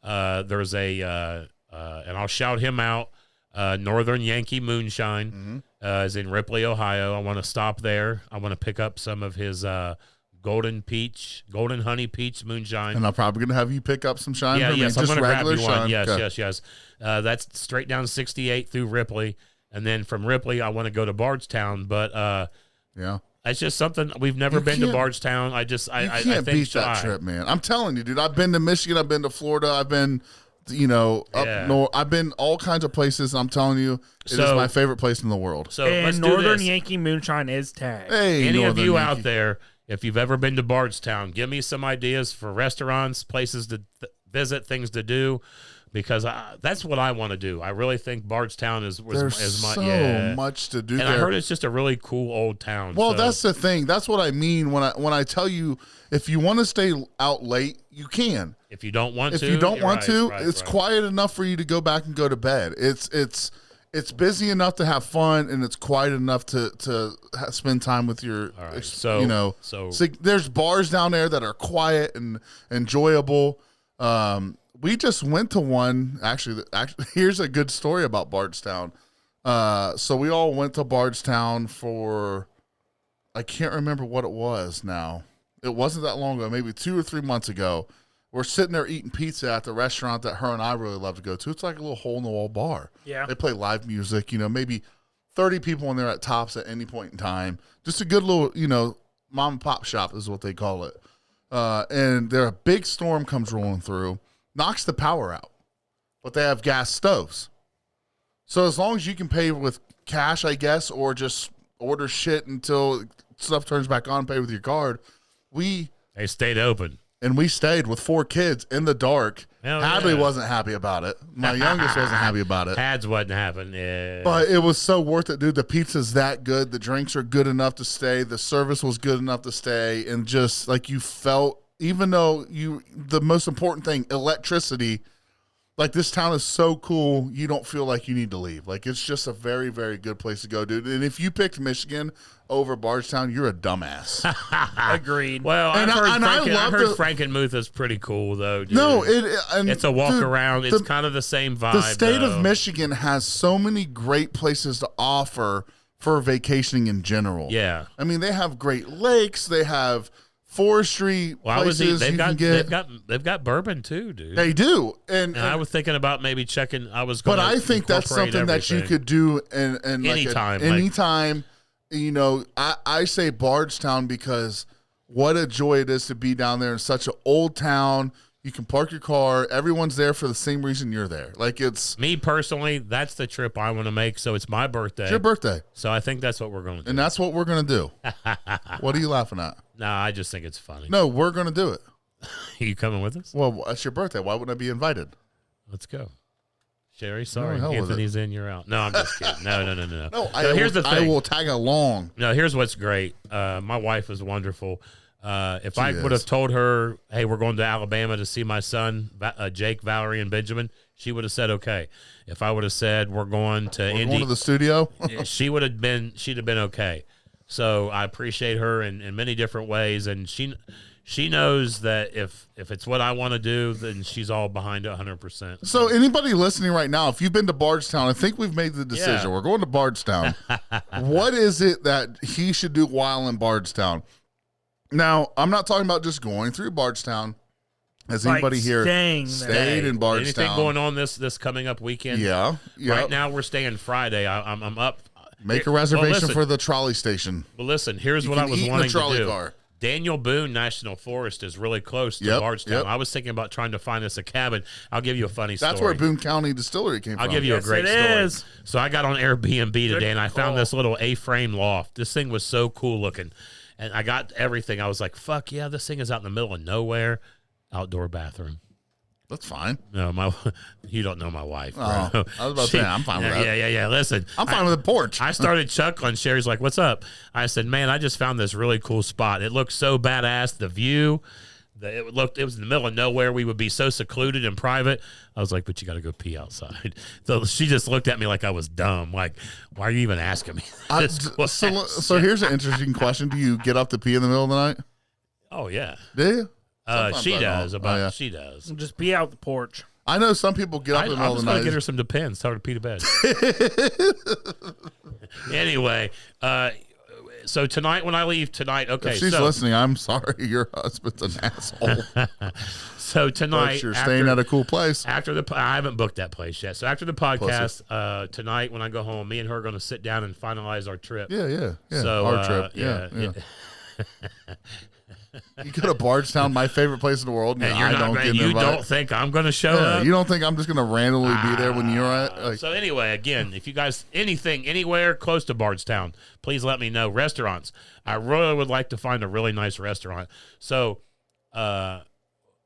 There's and I'll shout him out. Northern Yankee Moonshine is in Ripley, Ohio. I want to stop there. I want to pick up some of his golden honey peach moonshine. And I'm probably going to have you pick up some shine for me. Yes, I'm Just going to grab regular you one. shine. Yes, Okay. yes. That's straight down 68 through Ripley. And then from Ripley, I want to go to Bardstown. But Yeah. it's just something we've never been to can't- Bardstown. I You can't think beat so. that trip, man. I'm telling you, dude. I've been to Michigan. I've been to Florida. I've been, up Yeah. north. I've been all kinds of places. I'm telling you, it is So- my favorite place in the world. So let's And do Northern this. Yankee Moonshine is tagged. Hey, Any of Northern you Yankee. out there, if you've ever been to Bardstown, give me some ideas for restaurants, places to visit, things to do, because that's what I want to do. I really think Bardstown is There's my so much to do And there. I heard it's just a really cool old town. Well, so- that's the thing. That's what I mean when I tell you, if you want to stay out late, you can. if you don't want If to, you don't you're want right, to, right, it's right. quiet enough for you to go back and go to bed. It's busy enough to have fun, and it's quiet enough to spend time with your. All right, so there's bars down there that are quiet and enjoyable. We just went to one. Actually, here's a good story about Bardstown. So we all went to Bardstown for, I can't remember what it was now. It wasn't that long ago, maybe 2 or 3 months ago. We're sitting there eating pizza at the restaurant that her and I really love to go to. It's like a little hole-in-the-wall bar. Yeah. They play live music, maybe 30 people in there at tops at any point in time. Just a good little, mom and pop shop is what they call it. And there a big storm comes rolling through, knocks the power out. But they have gas stoves. So as long as you can pay with cash, I guess, or just order shit until stuff turns back on, pay with your card, they stayed open. and we stayed with 4 kids in the dark. Hell Hadley yeah. wasn't happy about it. My youngest wasn't happy about it. Hads wasn't happening. Yeah. But it was so worth it, dude. The pizza's that good. The drinks are good enough to stay. The service was good enough to stay. And just like you felt, even though the most important thing, electricity, like this town is so cool, you don't feel like you need to leave. Like it's just a very, very good place to go, dude. And if you picked Michigan over Bardstown, you're a dumbass. Agreed. Well, And I love heard the- Frankenmuth is pretty cool, though. Dude. No, it's a walk dude, around. It's kind of the same vibe. The state though. of Michigan has so many great places to offer for vacationing in general. Yeah. I mean, they have Great Lakes. They have forestry Well, places they've you got can get. they've got bourbon too, dude. They do, and I was thinking about maybe checking. but I think that's something that you could do and Anytime, anytime. I say Bardstown because what a joy it is to be down there in such an old town. You can park your car. Everyone's there for the same reason you're there. Like it's Me personally, that's the trip I want to make. So it's my birthday. your birthday, So I think that's what we're going to do. and that's what we're gonna do. What are you laughing at? No, I just think it's funny. No, we're gonna do it. You coming with us? Well, it's your birthday. Why wouldn't I be invited? Let's go. Sherry, sorry. hell with Anthony's in, you're out. No, I'm just kidding. No. No, Here's the thing. I will tag along. No, here's what's great. My wife is wonderful. If I would is. have told her, hey, we're going to Alabama to see my son, Jake, Valerie, and Benjamin, she would have said, okay. If I would have said we're going to We're Indy, going to the studio. she'd have been okay. So I appreciate her in many different ways. And she knows that if it's what I want to do, then she's all behind it 100%. So anybody listening right now, if you've been to Bardstown, I think we've made the decision. Yeah. We're going to Bardstown. What is it that he should do while in Bardstown? Now, I'm not talking about just going through Bardstown. Has anybody here staying there. stayed in Bardstown? Anything going on this coming up weekend? Yeah. Right now we're staying Friday. I'm up. Make a reservation for the trolley station. Well, listen, here's what I was wanting to do. Daniel Boone National Forest is really close to Bardstown. I was thinking about trying to find us a cabin. I'll give you a funny story. That's where Boone County Distillery came from. I'll give you a great story. So I got on Airbnb today, and I found this little A-frame loft. This thing was so cool looking. And I got everything. I was like, fuck yeah, this thing is out in the middle of nowhere. Outdoor bathroom. That's fine. No, you don't know my wife. Bro. I was about to say, I'm fine with that. Yeah. Listen, I'm fine with the porch. I started chuckling. Sherry's like, "What's up?" I said, "Man, I just found this really cool spot. It looked so badass. The view, it was in the middle of nowhere. We would be so secluded and private." I was like, "But you got to go pee outside." So she just looked at me like I was dumb. Like, why are you even asking me this question? So here's an interesting question: do you get up to pee in the middle of the night? Oh yeah. Do you? She does. She does. Just pee out the porch. I know some people get up in the middle of the night. I'm just going to get her some Depends. Tell her to pee to bed. Anyway, so tonight when I leave tonight, okay. If she's listening, I'm sorry. Your husband's an asshole. So tonight, you're staying at a cool place. I haven't booked that place yet. So after the podcast, tonight when I go home, me and her are going to sit down and finalize our trip. Yeah. So our trip. Yeah. You go to Bardstown, my favorite place in the world, and I don't get invited. You don't think I'm going to show up? You don't think I'm just going to randomly be there when you're at? So anyway, again, if you guys anything anywhere close to Bardstown, please let me know. Restaurants, I really would like to find a really nice restaurant. So, I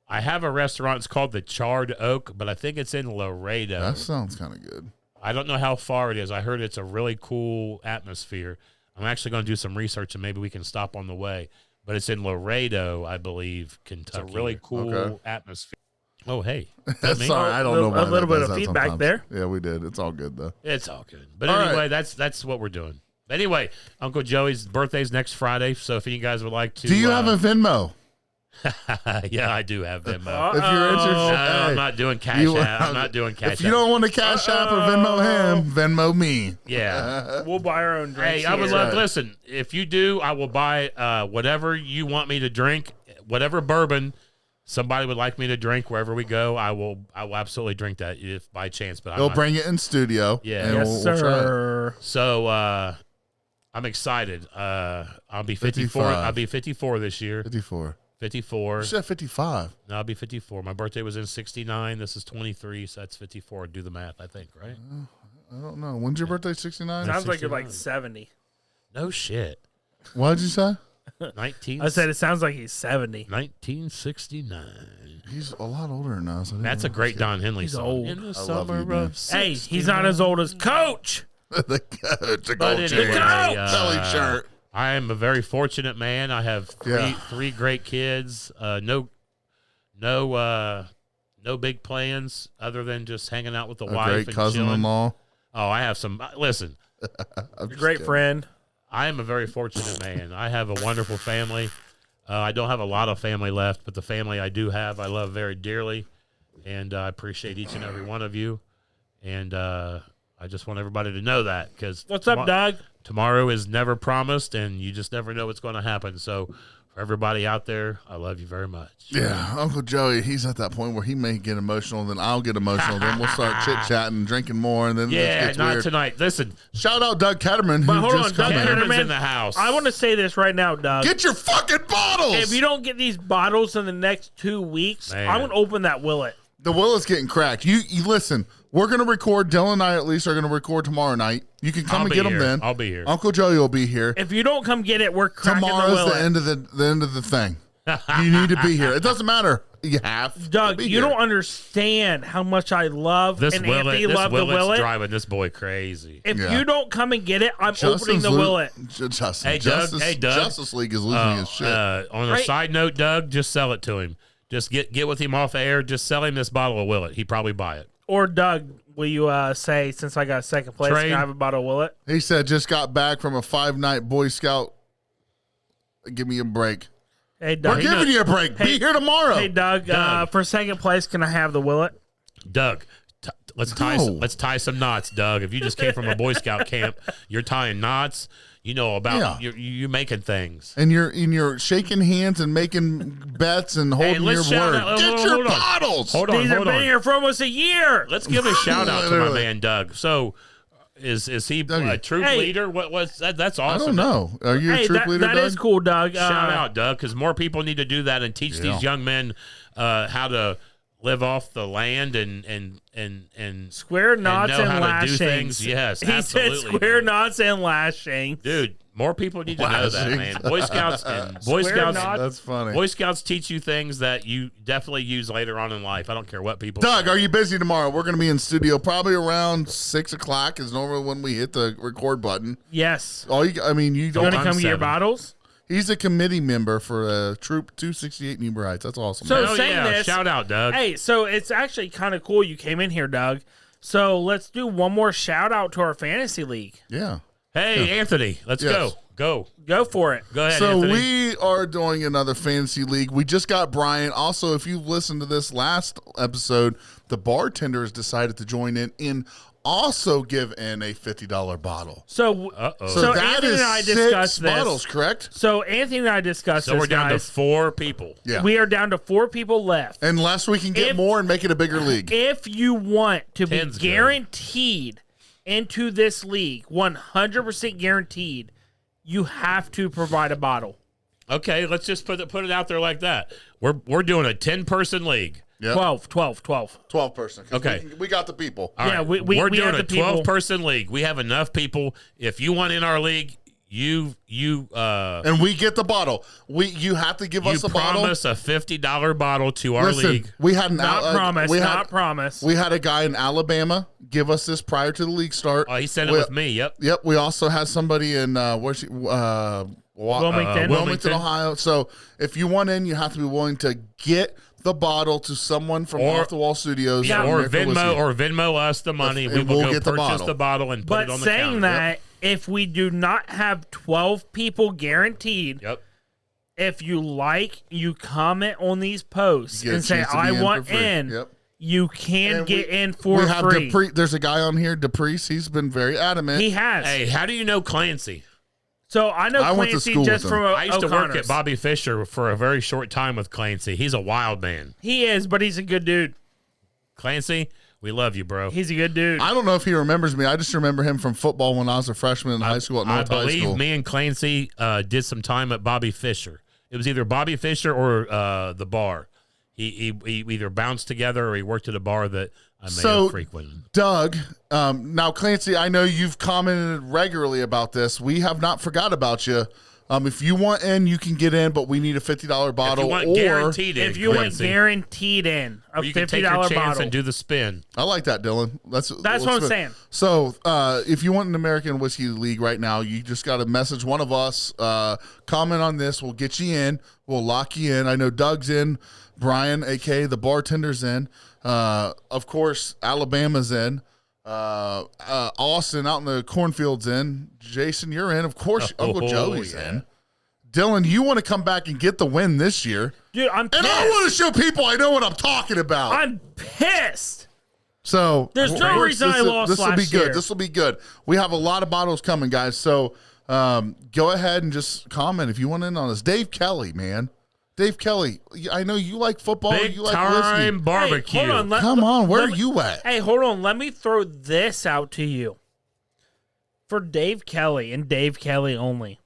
have a restaurant. It's called the Charred Oak, but I think it's in Laredo. That sounds kind of good. I don't know how far it is. I heard it's a really cool atmosphere. I'm actually going to do some research and maybe we can stop on the way. But it's in Laredo, I believe, Kentucky. It's a really cool atmosphere. Oh, hey. Sorry, I don't know why a little bit of feedback sometimes. there. Yeah, we did. It's all good, though. It's all good. But anyway, that's what we're doing. Anyway, Uncle Joey's birthday's next Friday, so if you guys would like to... Do you have a Venmo? Yeah, I do have Venmo. If you're interested... I'm not doing Cash App. I'm not doing Cash App. If you don't want to Cash App or Venmo him, Venmo me. Yeah. We'll buy our own drinks. Hey, I would love... Listen, if you do, I will buy whatever you want me to drink, whatever bourbon somebody would like me to drink wherever we go. I will absolutely drink that if by chance. But he'll bring it in studio. Yeah. And yes, we'll sir. So I'm excited. I'll be 54. 55. I'll be 54 this year. 54. 54. You said 55. No, I'll be 54. My birthday was in 69. This is 23, so that's 54. Do the math, I think, right? I don't know. When's your birthday? 69? Sounds like you're like 70. No shit. What did you say? 19. I said it sounds like he's 70. 1969. He's a lot older than us. That's a great Don Henley He's song. old. In the I love summer you, man. of Hey, he's not as old as Coach. the coach, the But gold anyway, chain, belly shirt. I am a very fortunate man. I have three great kids. No big plans other than just hanging out with the wife. Great and cousin-in-law. Oh, I have some. Listen, Great friend. I am a very fortunate man. I have a wonderful family. I don't have a lot of family left, but the family I do have, I love very dearly, and I appreciate each and every one of you. And I just want everybody to know that because What's up, Doug? Tomorrow is never promised, and you just never know what's going to happen. So, for everybody out there, I love you very much. Yeah, Uncle Joey, he's at that point where he may get emotional, then I'll get emotional, then we'll start chit-chatting, drinking more, and then it gets not weird. tonight. Listen. Shout out Doug Ketterman, But who hold just on, come Doug in. Ketterman. in the house. I want to say this right now, Doug. Get your fucking bottles! If you don't get these bottles in the next 2 weeks, Man. I'm going to open that Willet. The Willet's getting cracked. You listen, we're going to record, Dylan and I at least are going to record tomorrow night. You can come and get them then. I'll be here. Uncle Joey will be here. If you don't come get it, we're cracking Tomorrow's the Willet. the end of the thing. You need to be here. It doesn't matter. You have Doug, to be you here. don't understand how much I love This and Willet, Anthony love the Willet's Willet. driving this boy crazy. If Yeah. you don't come and get it, I'm opening the Willet. Justin, Hey, Doug. Justice League is losing his shit. On a Right. side note, Doug, just sell it to him. Just get with him off the air. Just sell him this bottle of Willet. He'd probably buy it. Or Doug, will you say, since I got second place, Trade. can I have a bottle of Willet? He said, just got back from a 5-night Boy Scout. Give me a break. Hey, Doug. We're giving you a break. Be here tomorrow. Hey, Doug, for second place, can I have the Willet? Doug, let's tie some knots, Doug. If you just came from a Boy Scout camp, you're tying knots. You know about you making things. And you're shaking hands and making bets and holding your word. Get your bottles. Hold on, These have been here for almost a year. Let's give a shout out to my man Doug. So, is he a troop leader? What's that? That's awesome. I don't know. Are you a troop leader, That Doug? is cool, Doug. Shout out, Doug, because more people need to do that and teach these young men how to live off the land and square knots and know and how to do lashings. things. Yes, he absolutely, said square knots and lashings. Dude, more people need to know that, man. Boy Scouts, That's funny. Boy Scouts teach you things that you definitely use later on in life. I don't care what people Doug, say. are you busy tomorrow? We're going to be in studio probably around 6 o'clock is normally when we hit the record button. Yes. You You don't want to come get your bottles? He's a committee member for Troop 268 Newbur Heights. That's awesome. So Hell saying yeah. this, Shout out, Doug. Hey, so it's actually kind of cool you came in here, Doug. So let's do one more shout out to our fantasy league. Yeah. Hey, Anthony, let's go. Go for it. Go ahead, So Anthony. we are doing another fantasy league. We just got Brian. Also, if you've listened to this last episode, the bartender has decided to join in and also give in a $50 bottle. So So that Anthony is and I 6 discussed this. bottles, correct? So Anthony and I discussed So this, we're down guys. to 4 people. Yeah. We are down to 4 people left. Unless we can get If- more and make it a bigger league. If you want to be 10's good. guaranteed into this league, 100% guaranteed, you have to provide a bottle. Okay, let's just put it out there like that. We're doing a 10-person league. Yep. 12. 12 person. Okay. We got the people. All Yeah, right. we We're have doing the a people. 12-person league. We have enough people. If you want in our league, you And we get the bottle. You have to give us a bottle. promise a $50 bottle to our Listen, league. we had an Not promise. We had a guy in Alabama give us this prior to the league start. Oh, he sent it with me. Yep. Yep. We also had somebody in Wilmington, Ohio. So if you want in, you have to be willing to get the bottle to someone from Off the Wall Studios. Yeah, or American Venmo us the money. And We will we'll go get the purchase bottle. the bottle and put But it on the saying counter. that, if we do not have 12 people guaranteed, Yep. if you comment on these posts You get a and say, chance to be I in want for free. in, Yep. you can And get in We for have free. There's a guy on here, DePriest. He's been very adamant. He has. Hey, how do you know Clancy? So I know I went to Clancy school just with from him. I used to work O'Connor's. at Bobby Fischer for a very short time with Clancy. He's a wild man. He is, but he's a good dude. Clancy, we love you, bro. He's a good dude. I don't know if he remembers me. I just remember him from football when I was a freshman in high school at I North High believe School. me and Clancy did some time at Bobby Fischer. It was either Bobby Fischer or the bar. He either bounced together or he worked at a bar that I may have frequented. Doug, now Clancy, I know you've commented regularly about this. We have not forgot about you. If you want in, you can get in, but we need a $50 bottle. If you want or guaranteed in, if you want Clancy, guaranteed in a or you can $50 take your chance bottle. and do the spin. I like that, Dylan. That's what I'm saying. So, if you want an American Whiskey League right now, you just got to message one of us. Comment on this. We'll get you in. We'll lock you in. I know Doug's in. Brian, a.k.a. the bartender's in. Of course, Alabama's in. Austin out in the cornfields in. Jason, you're in. Of course, Uncle Joey's in. Dylan, you want to come back and get the win this year. Dude, I'm pissed. And I want to show people I know what I'm talking about. I'm pissed. So There's no reason I lost This will be last good. year. This will be good. We have a lot of bottles coming, guys. So go ahead and just comment if you want in on this. Dave Kelly, man. Dave Kelly, I know you like football. Big you like time whiskey. barbecue. Hey, hold on, Come on, where let are me- you at? Hey, hold on. Let me throw this out to you. For Dave Kelly and Dave Kelly only.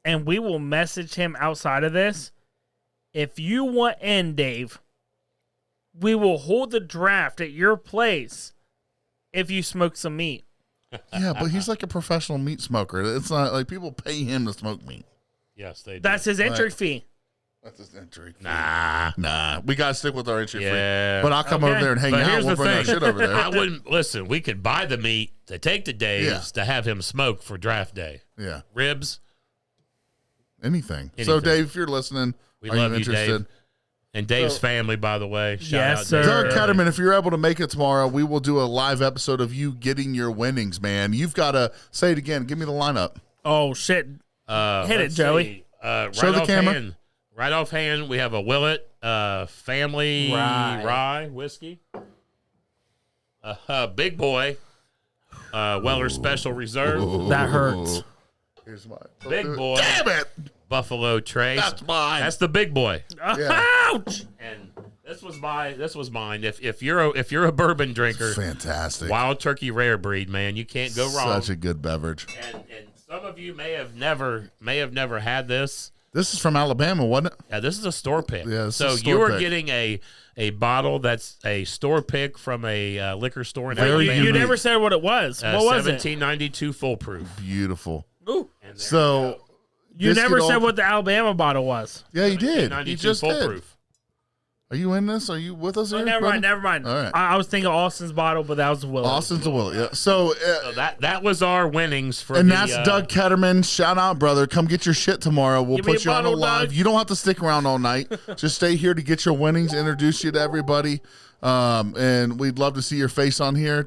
And we will message him outside of this. If you want in, Dave, we will hold the draft at your place if you smoke some meat. Yeah, but he's like a professional meat smoker. It's not like people pay him to smoke meat. Yes, they do. That's his entry Right. fee. That's his entry. Nah. We gotta stick with our entry Yeah. fee. But I'll come over Okay. there and hang But out. here's We'll the bring our thing. shit over there. I wouldn't listen. We could buy the meat to take to Dave's Yeah. to have him smoke for draft day. Yeah, Ribs. anything. So, Anything. Dave, if you're listening, We are love you you, interested? Dave. And Dave's family, by the way. Shout Yes, out sir. Dave. Doug Ketterman, if you're able to make it tomorrow, we will do a live episode of you getting your winnings, man. You've got to say it again. Give me the lineup. Oh, shit. Hit it, Let's Joey. see. Right Show the camera. offhand. Right offhand, we have a Willet family rye whiskey. Big boy, Weller Special Reserve. That hurts. Here's mine. Big boy. Damn it! Buffalo Trace. That's mine. That's the big boy. Yeah. Ouch! And this was mine. If you're a bourbon drinker, Fantastic. Wild Turkey Rare Breed, man, you can't go wrong. Such a good beverage. And some of you may have never had this. This is from Alabama, wasn't it? Yeah, this is a store pick. Yeah, this so is a store you are pick. getting a bottle that's a store pick from a liquor store in Very Alabama. You unique. never said what it was. What was it? 1792 full proof. Beautiful. Ooh. And there So You this never could said all- what the Alabama bottle was. Yeah, you did. 1792 You just full did. proof. Are you in this? Are you with us Oh, here? never brother? mind. Never mind. All right. I was thinking Austin's bottle, but that was Willow. Austin's a will. Yeah. So, So that was our winnings for and the, that's Doug Ketterman. Shout out, brother. Come get your shit tomorrow. We'll Give me put a you on the bottle, live. Doug. You don't have to stick around all night. Just stay here to get your winnings, introduce you to everybody. And we'd love to see your face on here.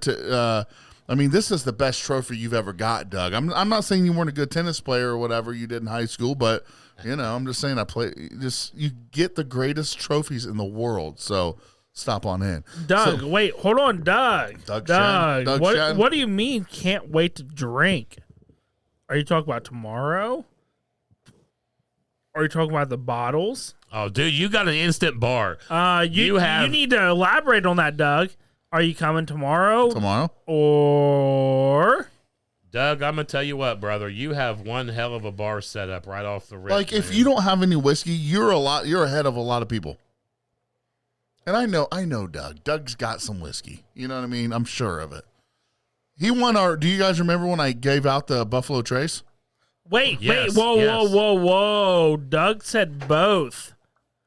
I mean, this is the best trophy you've ever got, Doug. I'm not saying you weren't a good tennis player or whatever you did in high school, but I'm just saying you get the greatest trophies in the world. So stop on in. Doug, So- wait, hold on, Doug. Doug Shannon. Doug Shannon. What do you mean can't wait to drink? Are you talking about tomorrow? Are you talking about the bottles? Oh, dude, you got an instant bar. You need to elaborate on that, Doug. Are you coming tomorrow? Or Doug, I'm gonna tell you what, brother. You have one hell of a bar set up right off the rip. Like, if man. you don't have any whiskey, you're ahead of a lot of people. And I know Doug. Doug's got some whiskey. You know what I mean? I'm sure of it. He won do you guys remember when I gave out the Buffalo Trace? wait, Yes, whoa, yes. whoa. Doug said both.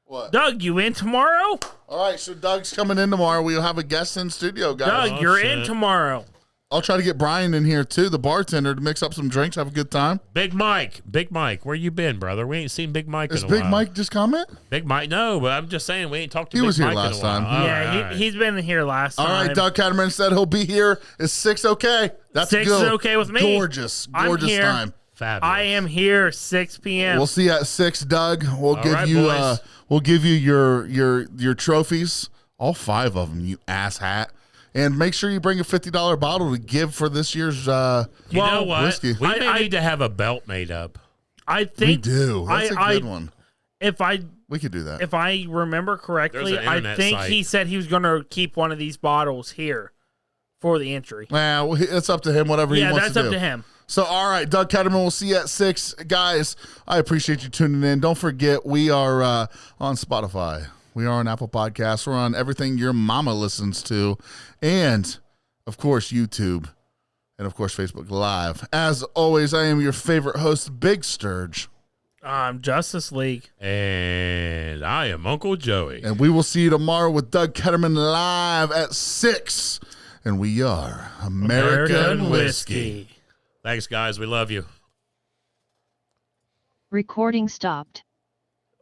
What? Doug, you in tomorrow? All right, so Doug's coming in tomorrow. We'll have a guest in studio, guys. Doug, Oh, you're shit. in tomorrow. I'll try to get Brian in here too, the bartender, to mix up some drinks, have a good time. Big Mike, where you been, brother? We ain't seen Big Mike Is in a while. Big Mike just comment? Big Mike, no, but I'm just saying we ain't talked to He Big was here Mike last in a while. time. All Yeah, right, all right. he's been here last All time. right, Doug Ketterman said he'll be here. Is 6 okay? That's 6 good. is okay with me. Gorgeous I'm here. time. Fabulous. I am here 6 p.m. We'll see you at 6, Doug. We'll All give right, you boys. we'll give you your trophies, all 5 of them, you asshat. And make sure you bring a $50 bottle to give for this year's You know what? whiskey. We may I- need to have a belt made up. I We think do. That's a good one. If We could do that. if I remember correctly, There's an I internet think site. he said he was going to keep one of these bottles here for the entry. Well, it's up to him, whatever he Yeah, wants that's to up do. to him. So, all right, Doug Ketterman, we'll see you at 6. Guys, I appreciate you tuning in. Don't forget, we are on Spotify. We are on Apple Podcasts. We're on everything your mama listens to. And, of course, YouTube. And, of course, Facebook Live. As always, I am your favorite host, Big Sturge. Justice League. And I am Uncle Joey. And we will see you tomorrow with Doug Ketterman live at 6. And we are American Whiskey. Thanks, guys. We love you. Recording stopped.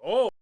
Oh.